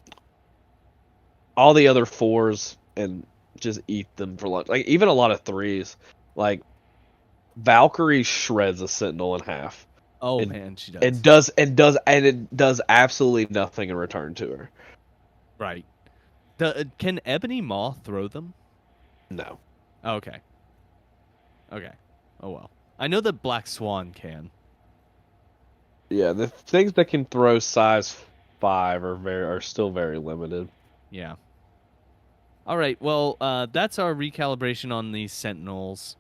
all the other 4s and just eat them for lunch. Like even a lot of 3s, like Valkyrie shreds a Sentinel in half. Oh man, she does. It does absolutely nothing in return to her. Right. Can Ebony Maw throw them? No. Okay. Okay. Oh well. I know that Black Swan can. Yeah, the things that can throw size 5 are still very limited. Yeah. All right. Well, that's our recalibration on these Sentinels.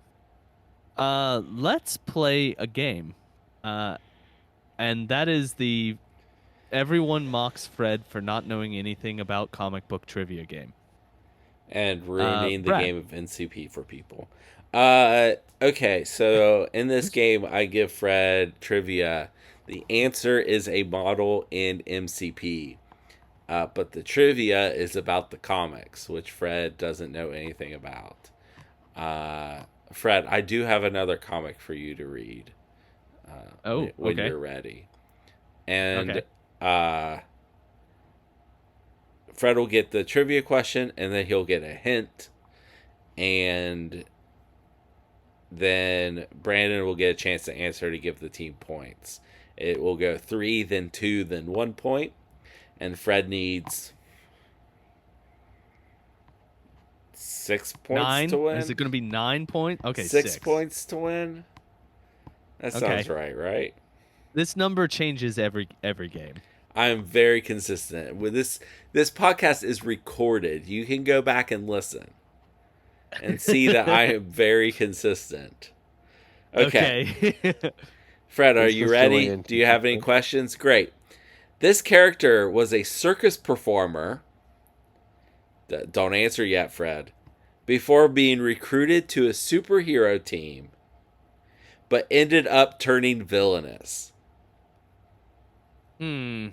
Let's play a game. And that is the everyone mocks Fred for not knowing anything about comic book trivia game. And ruining the Brad. game of NCP for people. Okay, so in this game, I give Fred trivia. The answer is a model in MCP. But the trivia is about the comics, which Fred doesn't know anything about. Fred, I do have another comic for you to read. When you're ready. And Fred will get the trivia question, and then he'll get a hint. And then Brandon will get a chance to answer to give the team points. It will go 3, then 2, then 1 point. And Fred needs 6 points 9? to win. Is it going to be 9 points? Okay, 6 points to win. That sounds right? This number changes every game. I am very consistent. With this podcast is recorded. You can go back and listen and see that I am very consistent. Okay. Fred, are you ready? Do you have any questions? Great. This character was a circus performer. Don't answer yet, Fred. Before being recruited to a superhero team, but ended up turning villainous. I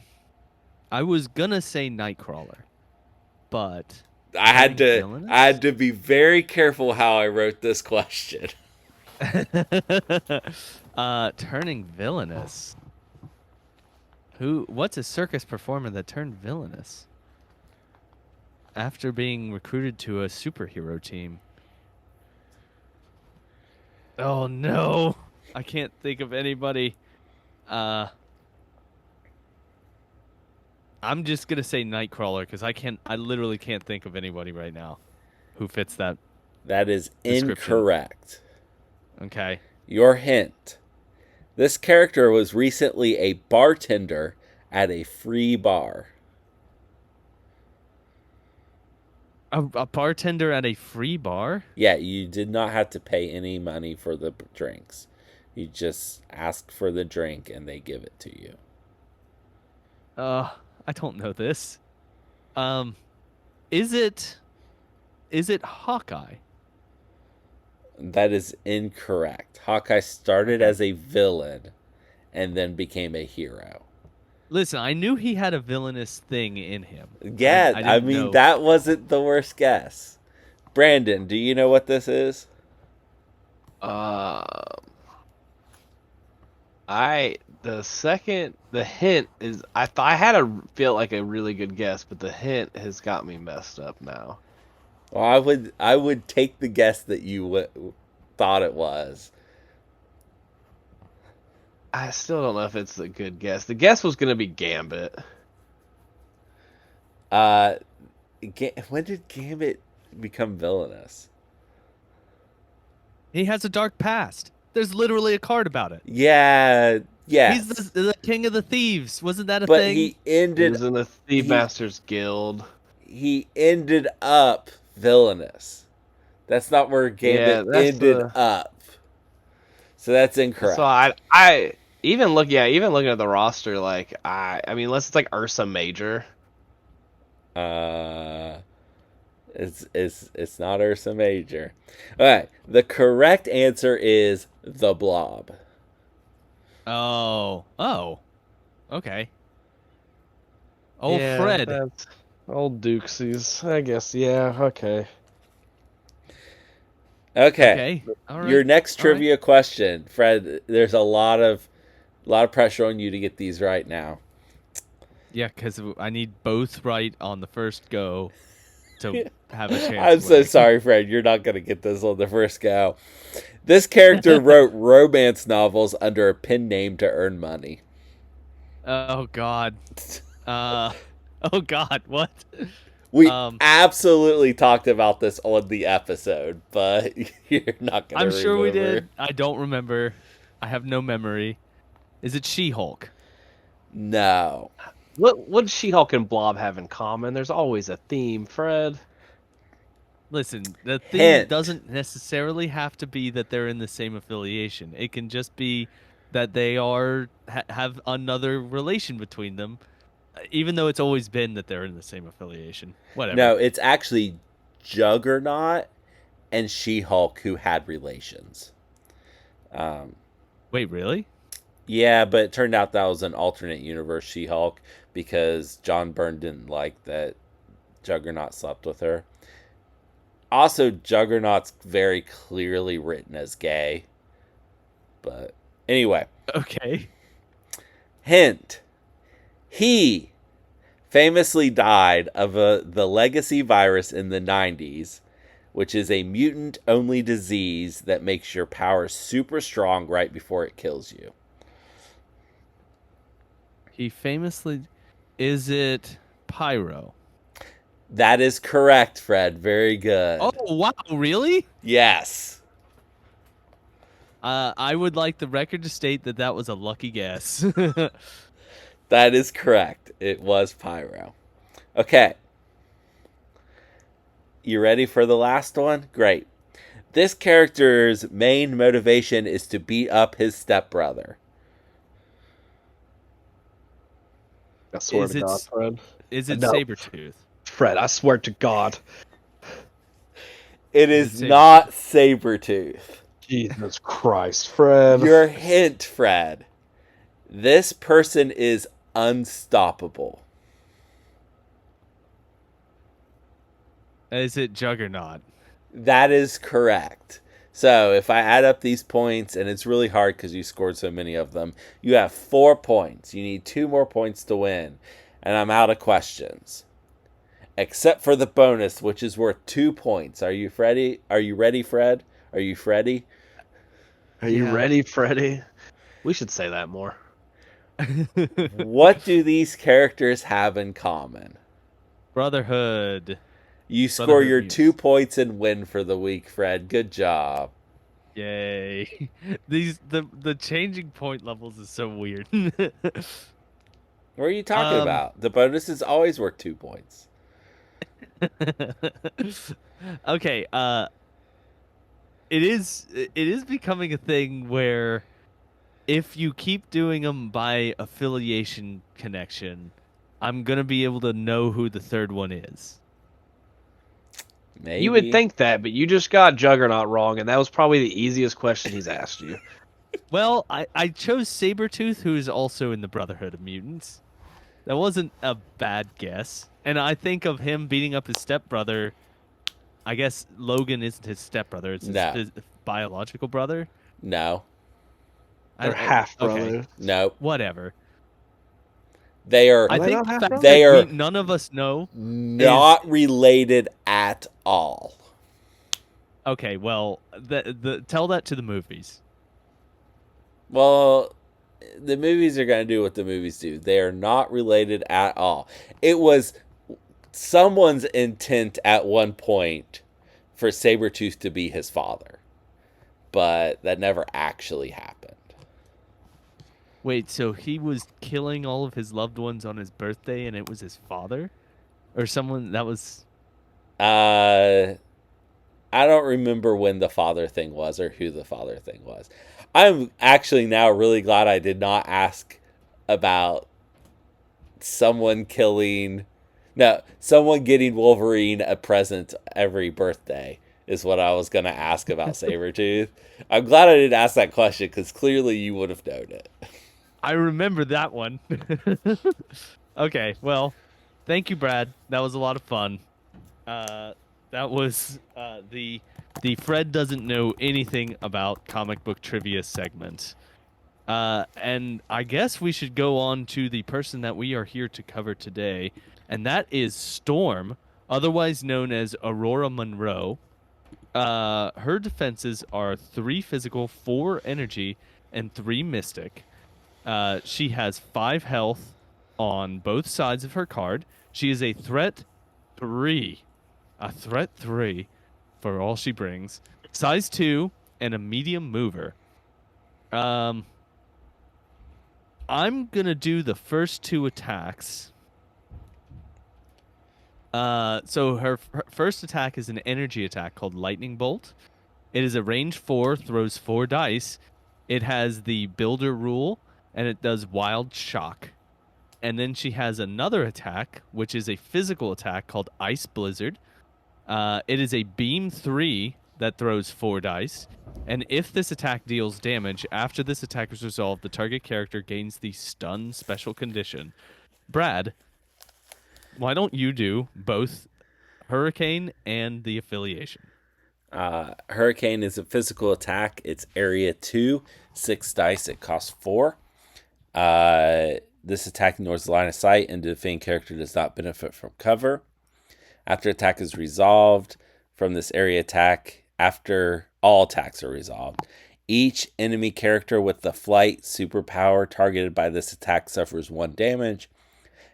was gonna say Nightcrawler, but I had to be very careful how I wrote this question. Turning villainous. What's a circus performer that turned villainous? After being recruited to a superhero team. Oh no. I can't think of anybody. I'm just gonna say Nightcrawler because I literally can't think of anybody right now who fits that. That is incorrect. Okay. Your hint. This character was recently a bartender at a free bar. A bartender at a free bar? Yeah, you did not have to pay any money for the drinks. You just ask for the drink and they give it to you. I don't know this. Is it Hawkeye? That is incorrect. Hawkeye started as a villain and then became a hero. Listen, I knew he had a villainous thing in him. Yeah, I mean, know. That wasn't the worst guess. Brandon, do you know what this is? The hint is I had a feel like a really good guess, but the hint has got me messed up now. Well, I would take the guess that you thought it was. I still don't know if it's a good guess. The guess was going to be Gambit. When did Gambit become villainous? He has a dark past. There's literally a card about it. Yeah. He's the king of the thieves. Wasn't that a thing? But he was in the Thief Masters Guild. He ended up villainous. That's not where Gambit ended up. So that's incorrect. So I even looking at the roster, like I mean, unless it's like Ursa Major. It's not Ursa Major. All right, the correct answer is the Blob. Oh, okay. Yeah, Fred. That's old Dukesies, I guess. Yeah, okay. Okay. All right. Your next trivia question, Fred. There's a lot of pressure on you to get these right now. Yeah, because I need both right on the first go to have a chance. I'm so sorry, Fred. You're not going to get this on the first go. This character wrote romance novels under a pen name to earn money. Oh God. Oh God. What? We absolutely talked about this on the episode, but you're not going to remember. I'm sure we did. I don't remember. I have no memory. Is it She-Hulk? No. What She-Hulk and Blob have in common? There's always a theme, Fred. Listen, the theme doesn't necessarily have to be that they're in the same affiliation. It can just be that they have another relation between them. Even though it's always been that they're in the same affiliation. Whatever. No, it's actually Juggernaut and She-Hulk who had relations. Wait, really? Yeah, but it turned out that was an alternate universe She-Hulk because John Byrne didn't like that Juggernaut slept with her. Also, Juggernaut's very clearly written as gay. But anyway. Okay. Hint. He famously died of the legacy virus in the 90s, which is a mutant-only disease that makes your power super strong right before it kills you? He famously... Is it Pyro? That is correct, Fred. Very good. Oh, wow, really? Yes. I would like the record to state that that was a lucky guess. That is correct. It was Pyro. Okay. You ready for the last one? Great. This character's main motivation is to beat up his stepbrother. I swear Is to it God, Fred. Is it No. Sabretooth? Fred, I swear to God. It Is is it not Sabretooth. Jesus Christ, Fred. Your hint, Fred. This person is unstoppable. Is it Juggernaut? That is correct. So if I add up these points, and it's really hard because you scored so many of them, you have 4 points. You need 2 more points to win. And I'm out of questions. Except for the bonus, which is worth 2 points. Are you ready? Are you ready, Fred? Are you Freddy? Are you ready, Freddy? We should say that more. What do these characters have in common? Brotherhood. You score Brotherhood your mutants. 2 points and win for the week, Fred. Good job. Yay. The changing point levels is so weird. What are you talking about? The bonus is always worth 2 points. Okay, it is becoming a thing where if you keep doing them by affiliation connection, I'm going to be able to know who the third one is. Maybe. You would think that, but you just got Juggernaut wrong, and that was probably the easiest question he's asked you. Well, I chose Sabretooth, who is also in the Brotherhood of Mutants. That wasn't a bad guess. And I think of him beating up his stepbrother. I guess Logan isn't his stepbrother. It's his biological brother. No. They're half brother. Okay, No. whatever. They are. I they think not the half fact brother? They that are none of us know. not related at all. Okay, well, tell that to the movies. Well, the movies are going to do what the movies do. They are not related at all. It was someone's intent at one point for Sabretooth to be his father, but that never actually happened. Wait, so he was killing all of his loved ones on his birthday, and it was his father, or someone that was? I don't remember when the father thing was or who the father thing was. I'm actually now really glad I did not ask about someone getting Wolverine a present every birthday is what I was going to ask about Sabretooth. I'm glad I didn't ask that question because clearly you would have known it. I remember that one. Okay, well, thank you, Brad. That was a lot of fun. That was the Fred doesn't know anything about comic book trivia segment. And I guess we should go on to the person that we are here to cover today, and that is Storm, otherwise known as Aurora Monroe. Her defenses are 3 physical, 4 energy, and 3 mystic. She has 5 health on both sides of her card. She is a threat 3. A threat 3 for all she brings. Size 2 and a medium mover. I'm going to do the first 2 attacks. So her first attack is an energy attack called Lightning Bolt. It is a range 4, throws 4 dice. It has the Builder rule, and it does Wild Shock. And then she has another attack, which is a physical attack called Ice Blizzard. It is a Beam 3 that throws 4 dice. And if this attack deals damage, after this attack is resolved, the target character gains the Stun special condition. Brad, why don't you do both Hurricane and the affiliation? Hurricane is a physical attack. It's area 2, 6 dice. It costs 4. This attack ignores the line of sight, and the defending character does not benefit from cover. After attack is resolved, from this area attack after all attacks are resolved. Each enemy character with the flight superpower targeted by this attack suffers 1 damage,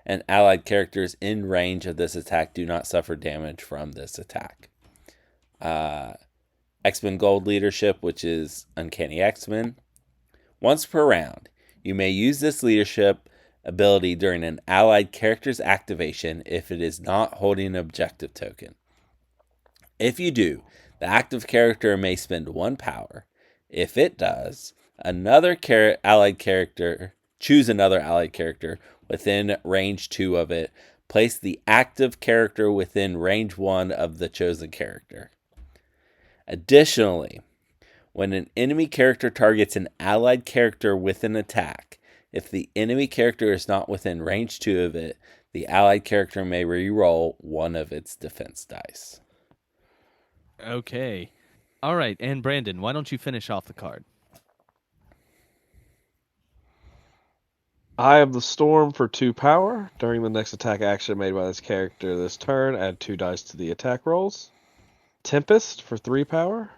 and allied characters in range of this attack do not suffer damage from this attack. X-Men Gold Leadership, which is Uncanny X-Men. Once per round, you may use this leadership ability during an allied character's activation if it is not holding an objective token. If you do, the active character may spend 1 power. If it does, another allied character, choose another allied character within range 2 of it. Place the active character within range 1 of the chosen character. Additionally, when an enemy character targets an allied character with an attack, if the enemy character is not within range 2 of it, the allied character may re-roll 1 of its defense dice. Okay. All right, and Brandon, why don't you finish off the card? I have the Storm for 2 power. During the next attack action made by this character this turn, add 2 dice to the attack rolls. Tempest for 3 power.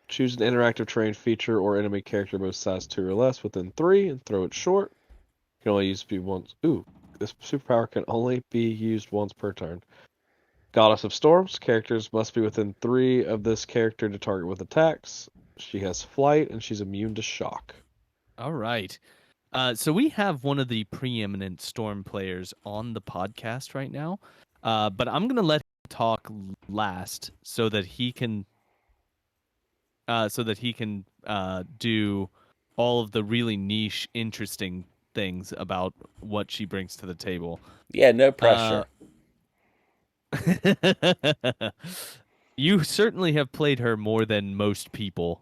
Choose an interactive terrain feature or enemy character most size 2 or less within 3 and throw it short. You can only use it once. Ooh, this superpower can only be used once per turn. Goddess of Storms. Characters must be within 3 of this character to target with attacks. She has flight and she's immune to shock. All right. So we have one of the preeminent Storm players on the podcast right now, but I'm gonna let him talk last so that he can do all of the really niche, interesting things about what she brings to the table. Yeah, no pressure. You certainly have played her more than most people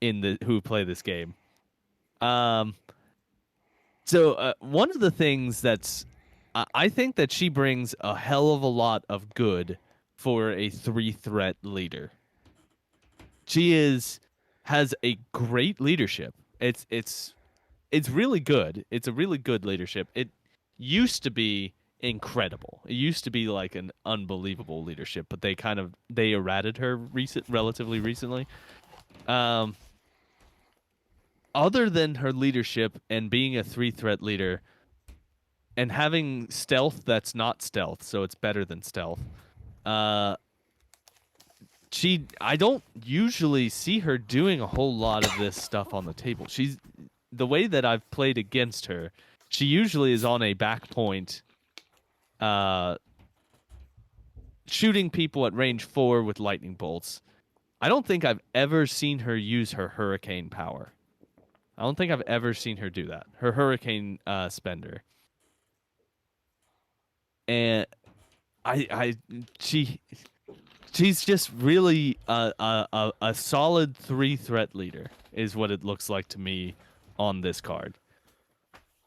who play this game. So one of the things I think that she brings a hell of a lot of good for a 3-threat leader. She has a great leadership. It's really good. It's a really good leadership. It used to be incredible. It used to be like an unbelievable leadership, but they errated her relatively recently. Other than her leadership and being a 3-threat leader and having stealth that's not stealth, so it's better than stealth. I don't usually see her doing a whole lot of this stuff on the table. The way that I've played against her, she usually is on a back point, shooting people at range 4 with lightning bolts. I don't think I've ever seen her use her hurricane power. I don't think I've ever seen her do that. Her hurricane spender. And she's just really a solid 3-threat leader is what it looks like to me on this card.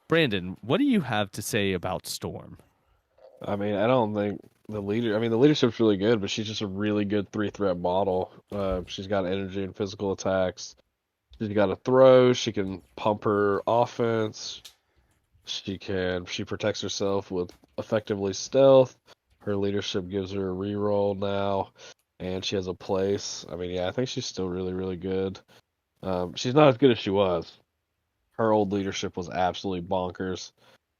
Brandon, what do you have to say about Storm? I mean, I don't think the leadership's really good, but she's just a really good 3-threat model. She's got energy and physical attacks. She's got a throw. She can pump her offense. She protects herself with effectively stealth. Her leadership gives her a reroll now, and she has a place. I mean, yeah, I think she's still really, really good. She's not as good as she was. Her old leadership was absolutely bonkers.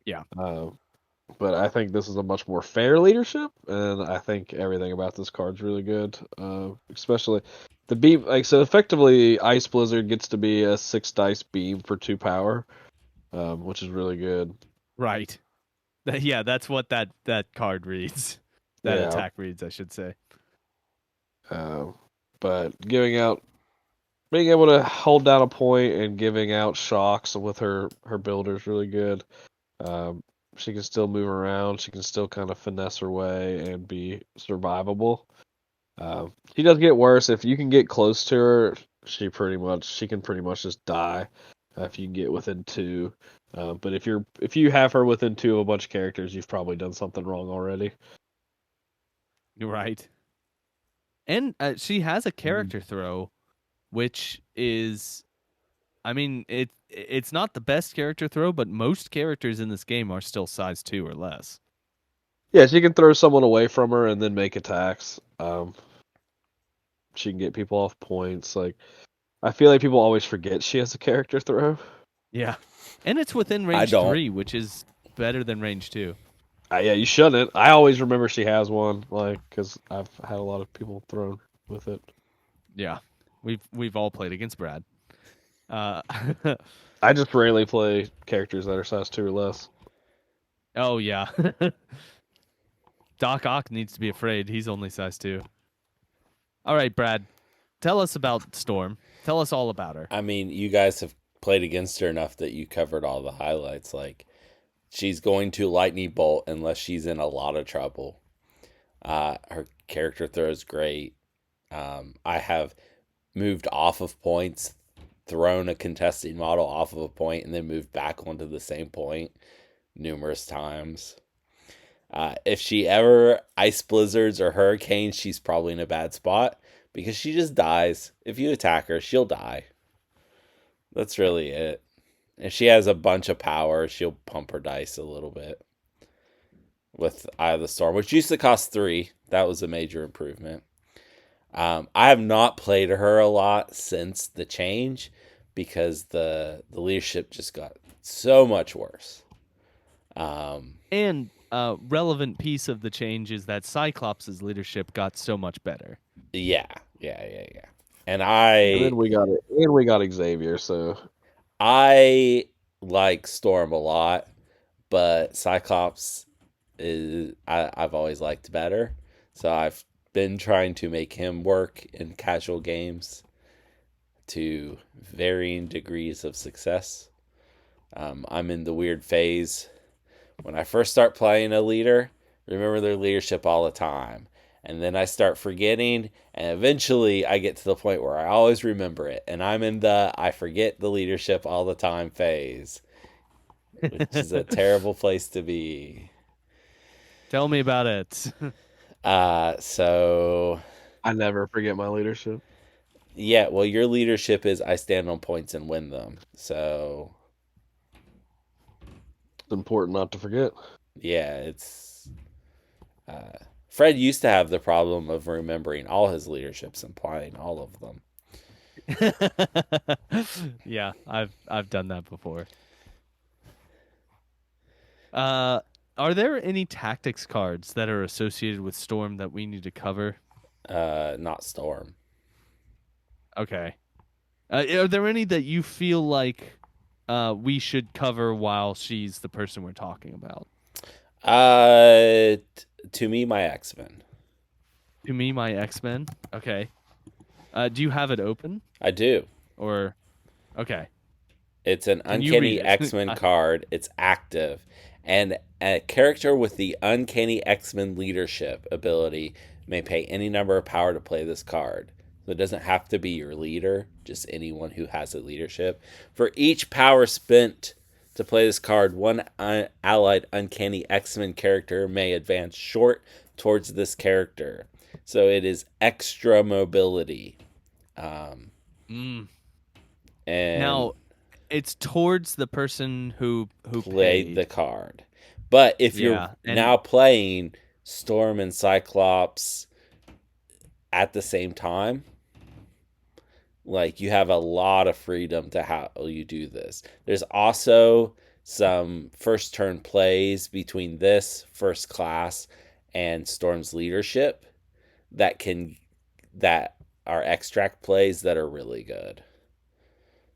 Yeah. But I think this is a much more fair leadership, and I think everything about this card's really good. Especially the beam, so effectively, Ice Blizzard gets to be a 6 dice beam for 2 power, which is really good. Right. Yeah, that's what that card reads. That attack reads, I should say. But being able to hold down a point and giving out shocks with her builder is really good. She can still move around. She can still kind of finesse her way and be survivable. She does get worse if you can get close to her. She can pretty much just die if you can get within 2. But if you have her within 2 of a bunch of characters, you've probably done something wrong already. You're right. And she has a character throw, which is, I mean, it's not the best character throw, but most characters in this game are still size 2 or less. Yeah, she can throw someone away from her and then make attacks. She can get people off points. Like, I feel like people always forget she has a character throw. Yeah. And it's within I range don't. 3, which is better than range 2. Yeah, you shouldn't. I always remember she has one, like, because I've had a lot of people thrown with it. Yeah. We've all played against Brad. Uh I just rarely play characters that are size 2 or less. Oh yeah. Doc Ock needs to be afraid. He's only size 2. All right, Brad. Tell us about Storm. Tell us all about her. I mean, you guys have played against her enough that you covered all the highlights. Like, she's going to lightning bolt unless she's in a lot of trouble. Her character throw is great. I have moved off of points, thrown a contesting model off of a point, and then moved back onto the same point numerous times. If she ever ice blizzards or hurricanes, she's probably in a bad spot because she just dies. If you attack her, she'll die. That's really it. If she has a bunch of power, she'll pump her dice a little bit with Eye of the Storm, which used to cost 3. That was a major improvement. I have not played her a lot since the change because the leadership just got so much worse. And relevant piece of the change is that Cyclops' leadership got so much better. Yeah. And And then we got Xavier, so I like Storm a lot, but Cyclops I've always liked better. So I've been trying to make him work in casual games to varying degrees of success. I'm in the weird phase. When I first start playing a leader, remember their leadership all the time. And then I start forgetting, and eventually I get to the point where I always remember it. And I'm in the I forget the leadership all the time phase, which is a terrible place to be. Tell me about it. So I never forget my leadership. yeah, well, your leadership is I stand on points and win them. So It's important not to forget. yeah, it's Fred used to have the problem of remembering all his leaderships and playing all of them. Yeah, I've done that before. Are there any tactics cards that are associated with Storm that we need to cover? Not Storm. Okay. Are there any that you feel like we should cover while she's the person we're talking about? To me, my X-Men. To me, my X-Men. Okay. Do you have it open? I do. Or okay. It's an Can you read Uncanny it? X-Men card. It's active. And a character with the Uncanny X-Men leadership ability may pay any number of power to play this card. So it doesn't have to be your leader, just anyone who has a leadership. For each power spent to play this card, one allied Uncanny X-Men character may advance short towards this character. So it is extra mobility. Mm. And Now, it's towards the person who played paid the card. But if you're Yeah, and now playing Storm and Cyclops at the same time, like you have a lot of freedom to how you do this. There's also some first turn plays between this first class and Storm's leadership that are extract plays that are really good.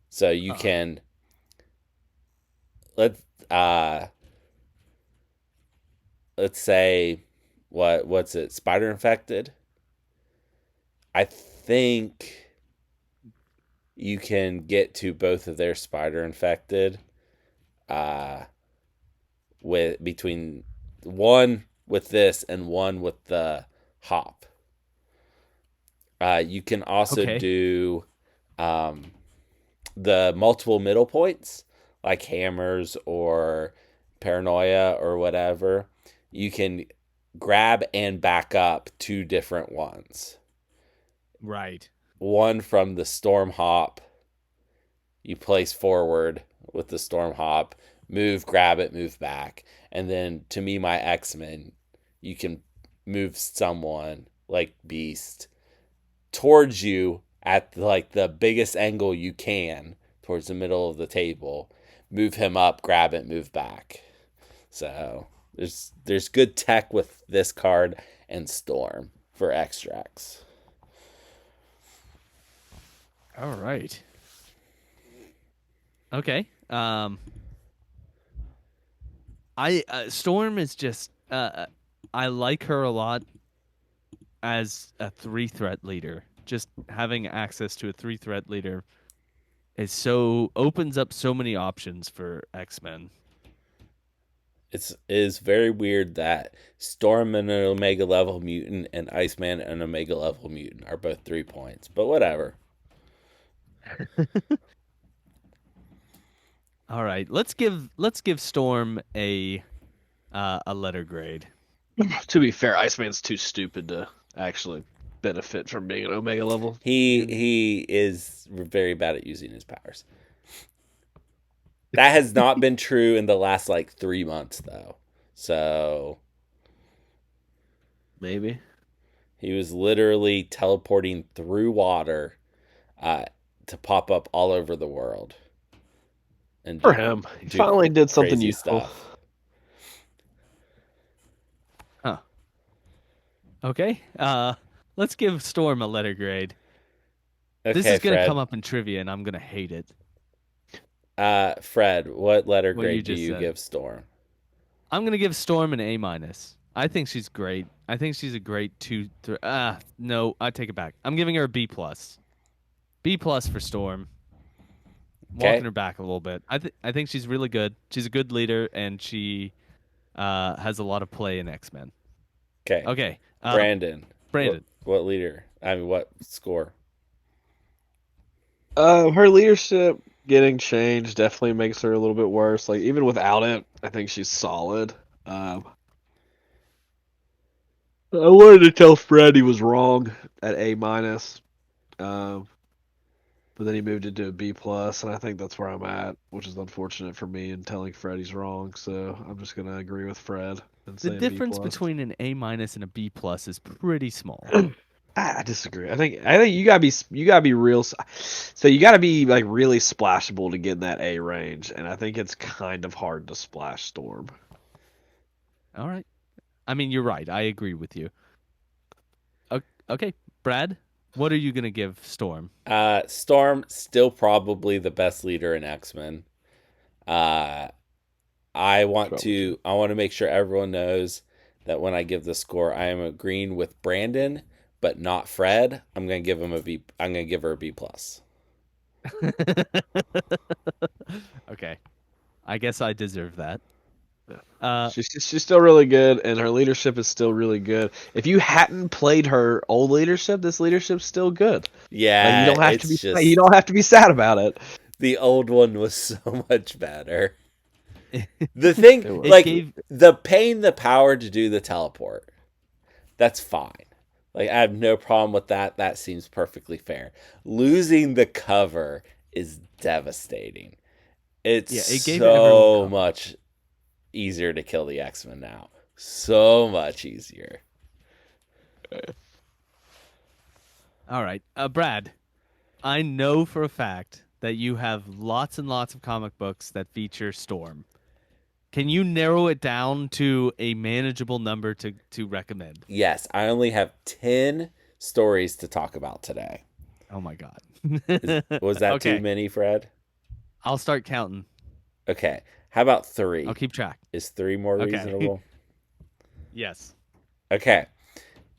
So you can let's say what's it? Spider infected. I think you can get to both of their spider infected with between one with this and one with the hop. You can also Okay. do the multiple middle points like hammers or paranoia or whatever. You can grab and back up 2 different ones. Right. One from the storm hop, you place forward with the storm hop, move, grab it, move back. And then to me, my X-Men, you can move someone like Beast towards you at like the biggest angle you can towards the middle of the table. Move him up, grab it, move back. So there's good tech with this card and Storm for extracts. All right. Okay. Storm is just I like her a lot as a 3-threat leader. Just having access to a 3-threat leader opens up so many options for X-Men. It is very weird that Storm and an Omega level mutant and Iceman and an Omega level mutant are both 3 points, but whatever. All right, let's give Storm a letter grade. To be fair, Iceman's too stupid to actually benefit from being an Omega level. He is very bad at using his powers. That has not been true in the last like 3 months though. So Maybe. he was literally teleporting through water to pop up all over the world. And For him, he finally did something useful. Stuff. Huh. Okay. Let's give Storm a letter grade. Okay, this is gonna Fred. come up in trivia, and I'm gonna hate it. Fred, what letter grade do you said. give Storm? I'm gonna give Storm an A-. I think she's great. I think she's a great 2. No, I take it back. I'm giving her a B+. B+ for Storm. Walking her back a little bit. I think she's really good. She's a good leader, and she has a lot of play in X-Men. Okay. Brandon. Brandon. What leader? I mean, what score? Her leadership getting changed definitely makes her a little bit worse. Like even without it, I think she's solid. I wanted to tell Fred he was wrong at A-, but then he moved it to a B+, and I think that's where I'm at, which is unfortunate for me in telling Fred he's wrong. So I'm just gonna agree with Fred and say The difference between an A- and a B+ is pretty small. I disagree. I think you gotta be real. So you gotta be like really splashable to get in that A range, and I think it's kind of hard to splash Storm. All right. I mean, you're right. I agree with you. Okay, Brad, what are you gonna give Storm? Storm still probably the best leader in X-Men. I want to make sure everyone knows that when I give the score, I am agreeing with Brandon, but not Fred. I'm gonna give him a B. I'm gonna give her a B+. Okay, I guess I deserve that. She's still really good, and her leadership is still really good. If you hadn't played her old leadership, this leadership's still good. Yeah, like, you don't have to be sad about it. The old one was so much better. The thing, the paying the power to do the teleport, that's fine. Like, I have no problem with that. That seems perfectly fair. Losing the cover is devastating. It gave so much easier to kill the X-Men now. So much easier. All right. Brad, I know for a fact that you have lots and lots of comic books that feature Storm. Can you narrow it down to a manageable number to recommend? Yes, I only have 10 stories to talk about today. Oh my God. Was that too many, Fred? I'll start counting. Okay. How about 3? I'll keep track. Is 3 more reasonable? Yes. Okay.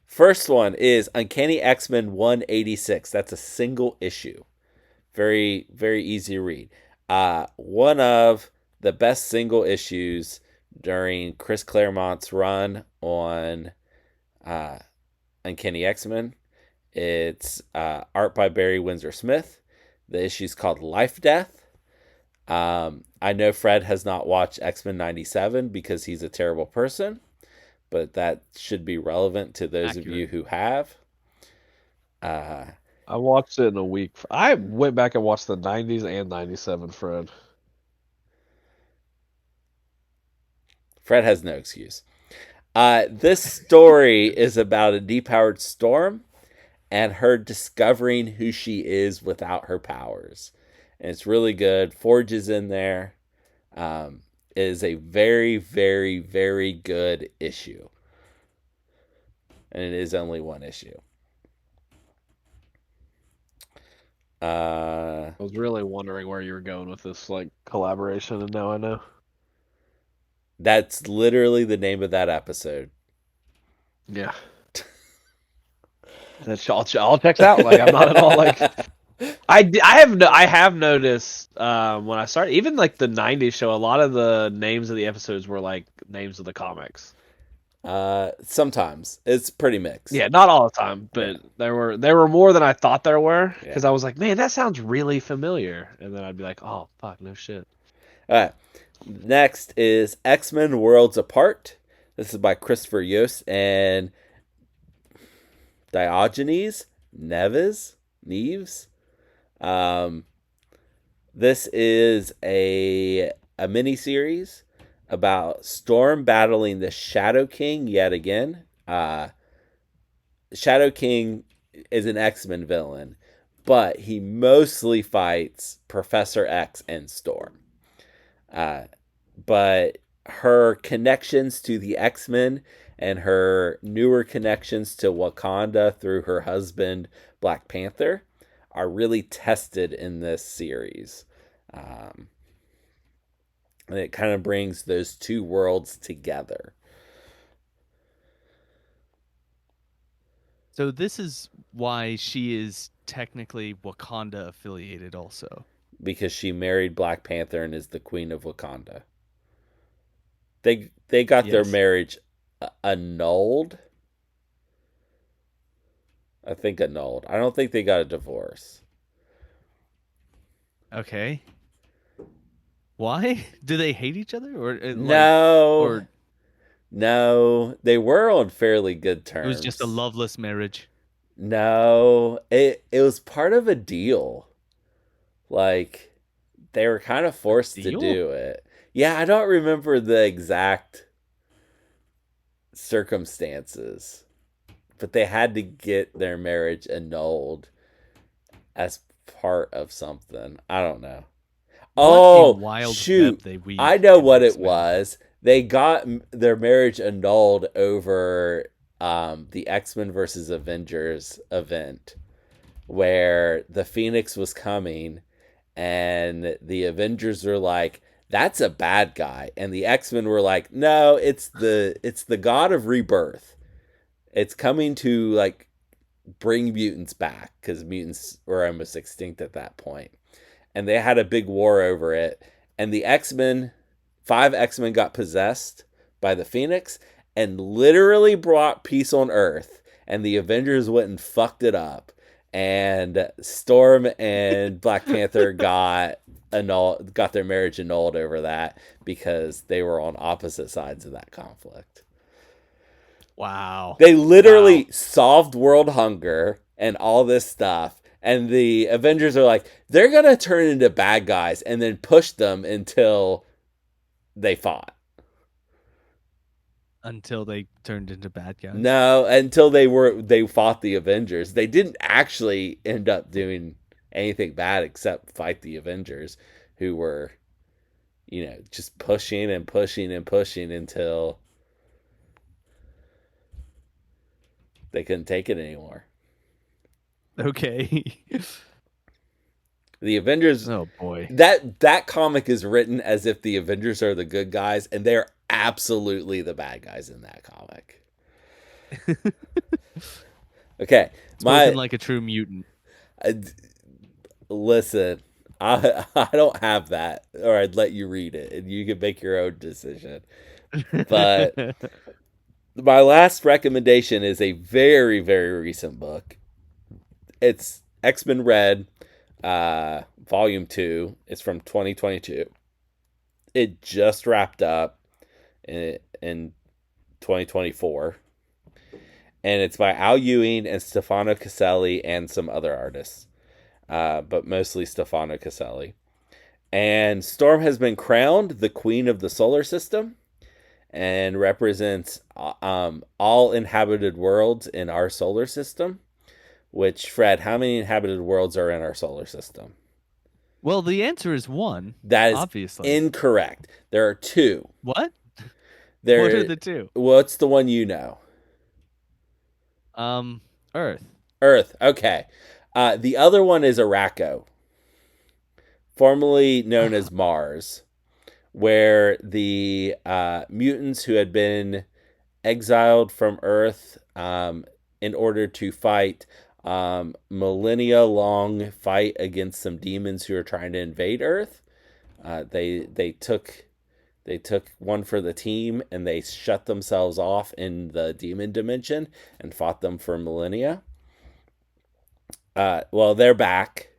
First one is Uncanny X-Men 186. That's a single issue. Very, very easy to read. One of the best single issues during Chris Claremont's run on Uncanny X-Men. It's art by Barry Windsor Smith. The issue's called Life Death. I know Fred has not watched X-Men 97 because he's a terrible person, but that should be relevant to those of you who have. I watched it in a week. I went back and watched the 90s and 97, Fred. Fred has no excuse. This story is about a depowered Storm and her discovering who she is without her powers. And it's really good. Forge is in there. It is a very, very, very good issue. And it is only one issue. I was really wondering where you were going with this like collaboration, and now I know. That's literally the name of that episode. Yeah. That all checks out. Like I'm not at all like I have noticed when I started, even like the '90s show, a lot of the names of the episodes were like names of the comics. Sometimes it's pretty mixed. Yeah, not all the time, but there were more than I thought there were, because Yeah. I was like, man, that sounds really familiar, and then I'd be like, oh fuck, no shit. All right. Next is X-Men Worlds Apart. This is by Christopher Yost and Diogenes Neves. This is a mini-series about Storm battling the Shadow King yet again. Shadow King is an X-Men villain, but he mostly fights Professor X and Storm. But her connections to the X-Men and her newer connections to Wakanda through her husband, Black Panther, are really tested in this series. And it kind of brings those two worlds together. So this is why she is technically Wakanda affiliated also. Because she married Black Panther and is the queen of Wakanda. They got their marriage annulled. I think annulled. I don't think they got a divorce. Okay. Why? Do they hate each other, or no? No, they were on fairly good terms. It was just a loveless marriage. No, it was part of a deal. Like, they were kind of forced to do it. Yeah, I don't remember the exact circumstances, but they had to get their marriage annulled as part of something. I don't know. Shoot. I know what it was. They got their marriage annulled over the X-Men versus Avengers event, where the Phoenix was coming and the Avengers were like, that's a bad guy, and the X-Men were like, no, it's the god of rebirth. It's coming to like bring mutants back, because mutants were almost extinct at that point. And they had a big war over it, and the X-Men, 5 X-Men got possessed by the Phoenix and literally brought peace on Earth, and the Avengers went and fucked it up, and Storm and Black Panther got their marriage annulled over that, because they were on opposite sides of that conflict. Wow. They literally solved world hunger and all this stuff, and the Avengers are like, they're gonna turn into bad guys, and then push them until they fought. Until they turned into bad guys? No, until they fought the Avengers. They didn't actually end up doing anything bad except fight the Avengers, who were, just pushing and pushing and pushing until they couldn't take it anymore. Okay. The Avengers. Oh boy. That comic is written as if the Avengers are the good guys, and they're absolutely the bad guys in that comic. Okay, Spoken like a true mutant. Listen, I don't have that, or I'd let you read it, and you can make your own decision. But my last recommendation is a very, very recent book. It's X-Men Red, Volume 2. It's from 2022. It just wrapped up in 2024. And it's by Al Ewing and Stefano Caselli and some other artists. But mostly Stefano Caselli. And Storm has been crowned the Queen of the Solar System, and represents all inhabited worlds in our solar system, Which, Fred, how many inhabited worlds are in our solar system? Well, the answer is one, That is obviously. incorrect. There are two. What? What are There. the two? What's the one you know? Um, Earth. Earth. Okay. The other one is Araco, formerly known as Mars, where the mutants who had been exiled from Earth in order to fight millennia long fight against some demons who are trying to invade Earth. They took one for the team and they shut themselves off in the demon dimension and fought them for millennia. Well, they're back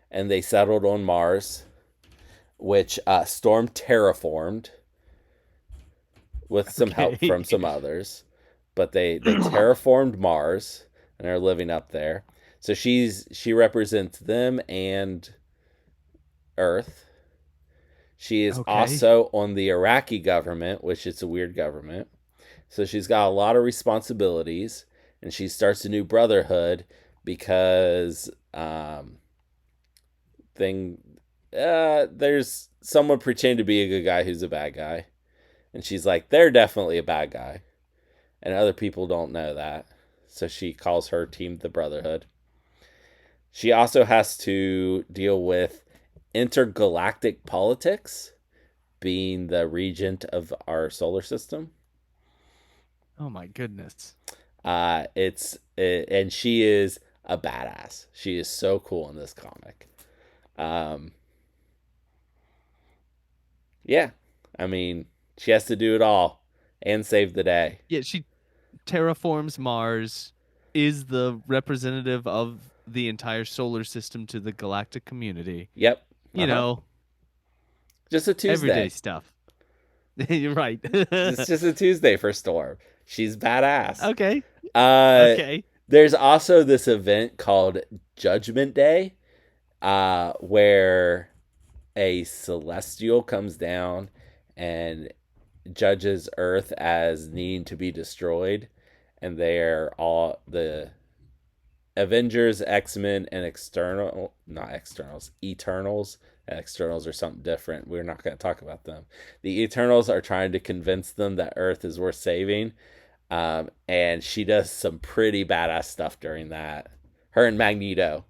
and they settled on Mars, which Storm terraformed with some help Okay. from some others. But they terraformed Mars and are living up there. So she represents them and Earth. She is Okay. also on the Iraqi government, which is a weird government. So she's got a lot of responsibilities, and she starts a new brotherhood because there's someone pretending to be a good guy who's a bad guy, and she's like, they're definitely a bad guy, and other people don't know that. So she calls her team the Brotherhood. She also has to deal with intergalactic politics, being the regent of our solar system. Oh my goodness. And she is a badass. She is so cool in this comic. Yeah, I mean, she has to do it all and save the day. Yeah, she terraforms Mars, is the representative of the entire solar system to the galactic community. Yep. You know, Just a everyday Tuesday. stuff. You're right. It's just a Tuesday for Storm. She's badass. Okay. Uh, Okay. There's also this event called Judgment Day, where a celestial comes down and judges Earth as needing to be destroyed, and they're all the Avengers, X-Men, and Eternals. Externals are something different. We're not going to talk about them. The Eternals are trying to convince them that Earth is worth saving. And she does some pretty badass stuff during that. Her and Magneto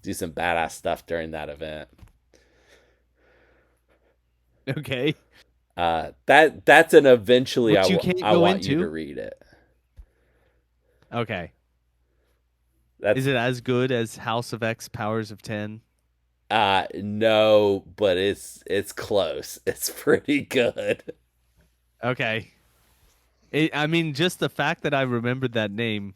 do some badass stuff during that event. Okay. That's an eventually Which you can't I go want you into. to read it. Okay. That's Is it as good as House of X Powers of 10? No, but it's close. It's pretty good. Okay. I mean, just the fact that I remembered that name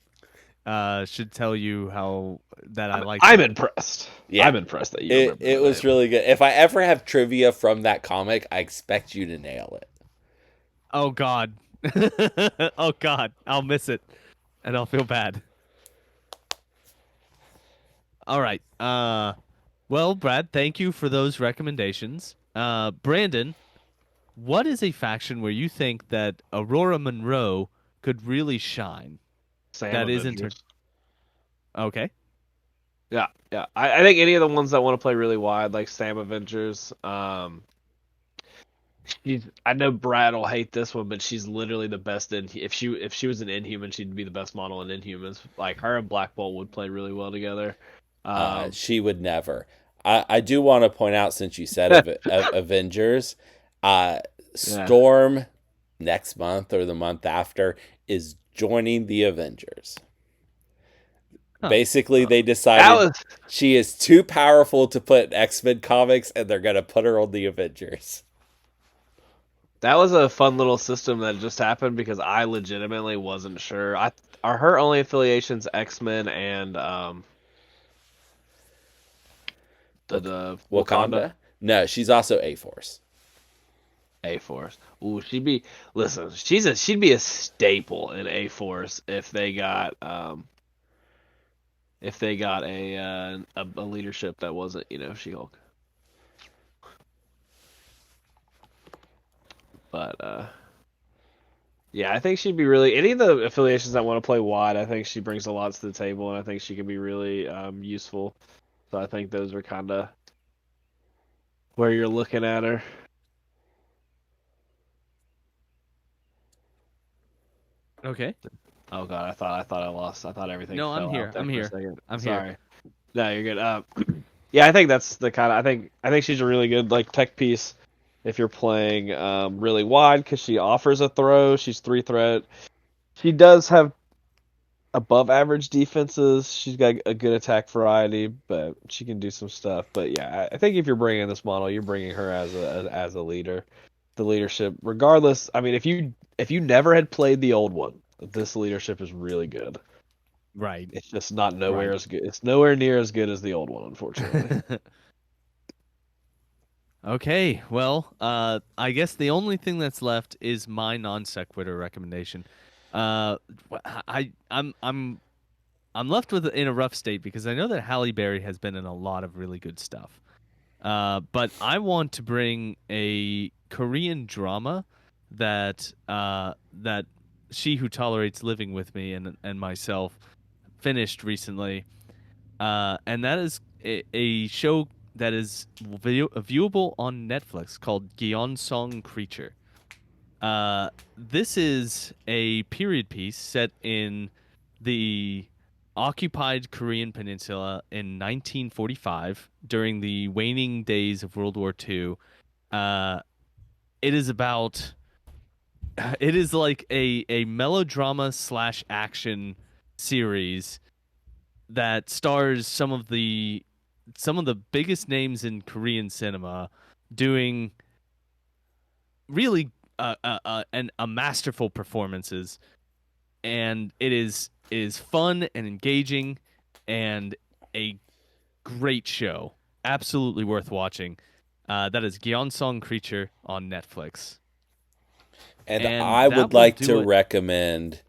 should tell you how that I like I'm it. impressed. Yeah. I'm impressed that you remember It was name. really good. If I ever have trivia from that comic, I expect you to nail it. Oh God. Oh God. I'll miss it. And I'll feel bad. All right. Well, Brad, thank you for those recommendations. Brandon, what is a faction where you think that Aurora Monroe could really shine? Sam That isn't her. Avengers. Okay. Yeah, yeah. I think any of the ones that want to play really wide, like Sam Avengers. I know Brad will hate this one, but she's literally the best in. If she was an Inhuman, she'd be the best model in Inhumans. Like her and Black Bolt would play really well together. She would never. I do want to point out, since you said Avengers, Storm next month or the month after is joining the Avengers. Huh. Basically, they decided she is too powerful to put in X-Men comics, and they're going to put her on the Avengers. That was a fun little system that just happened because I legitimately wasn't sure. Are her only affiliations X-Men and the Wakanda? No, she's also A-Force. A-Force. Ooh, she'd be a staple in A-Force if they got a leadership that wasn't, She-Hulk. But Yeah, I think she'd be really any of the affiliations that want to play wide. I think she brings a lot to the table, and I think she can be really useful. So I think those are kind of where you're looking at her. Okay. Oh God, I thought I lost. I thought everything No, I'm fell out here. there I'm for a here. second. I'm here. Sorry. No, you're good. Yeah, I think that's the kind of I think she's a really good like tech piece if you're playing really wide because she offers a throw. She's 3 threat. She does have above average defenses. She's got a good attack variety, but she can do some stuff. But yeah, I think if you're bringing this model, you're bringing her as a leader. The leadership, regardless. I mean, if you never had played the old one, this leadership is really good. Right. It's just not nowhere Right. as good. It's nowhere near as good as the old one, unfortunately. Okay, well, I guess the only thing that's left is my non sequitur recommendation. I'm left with in a rough state because I know that Halle Berry has been in a lot of really good stuff. But I want to bring a Korean drama that She Who Tolerates Living with Me and myself finished recently, and that is a show that is viewable on Netflix called Gyeonsong Creature. This is a period piece set in the occupied Korean peninsula in 1945 during the waning days of World War II. Uh, it is about it is like a melodrama slash action series that stars some of the biggest names in Korean cinema doing really a masterful performances, and it is fun and engaging and a great show, absolutely worth watching. That is Gyeonsong Creature on Netflix, And and I that would will like do to it. recommend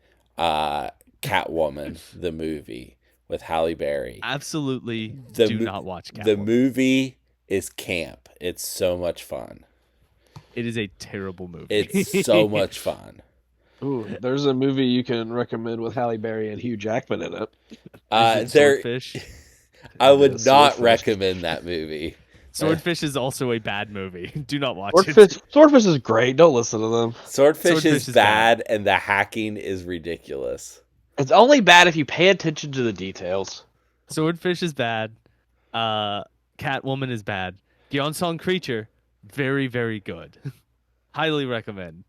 Catwoman, the movie with Halle Berry. Absolutely, The do mo- not watch the Catwoman. movie is camp. It's so much fun. It is a terrible It's so movie. much fun. Ooh, there's a movie you can recommend with Halle Berry and Hugh Jackman in it. Is it There, Swordfish? I It would is not Swordfish. recommend that movie. Swordfish is also a bad movie. Do not watch it. Swordfish is great. Don't listen to them. Swordfish is Swordfish is bad. bad, and the hacking is ridiculous. It's only bad if you pay attention to the details. Swordfish is bad. Uh, Catwoman is bad. Gyeonsong Creature, very, very good. Highly recommend.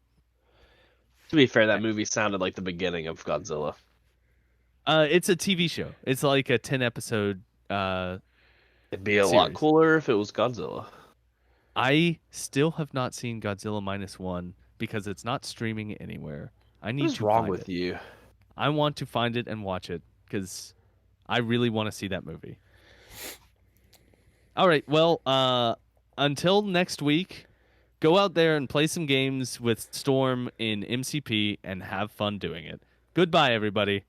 To be fair, that movie sounded like the beginning of Godzilla. It's a TV show. It's like a 10 episode It'd be a lot series. cooler if it was Godzilla. I still have not seen Godzilla -1 because it's not streaming anywhere. I need What is to wrong find with it. you? I want to find it and watch it because I really want to see that movie. All right. Well, until next week, go out there and play some games with Storm in MCP and have fun doing it. Goodbye, everybody.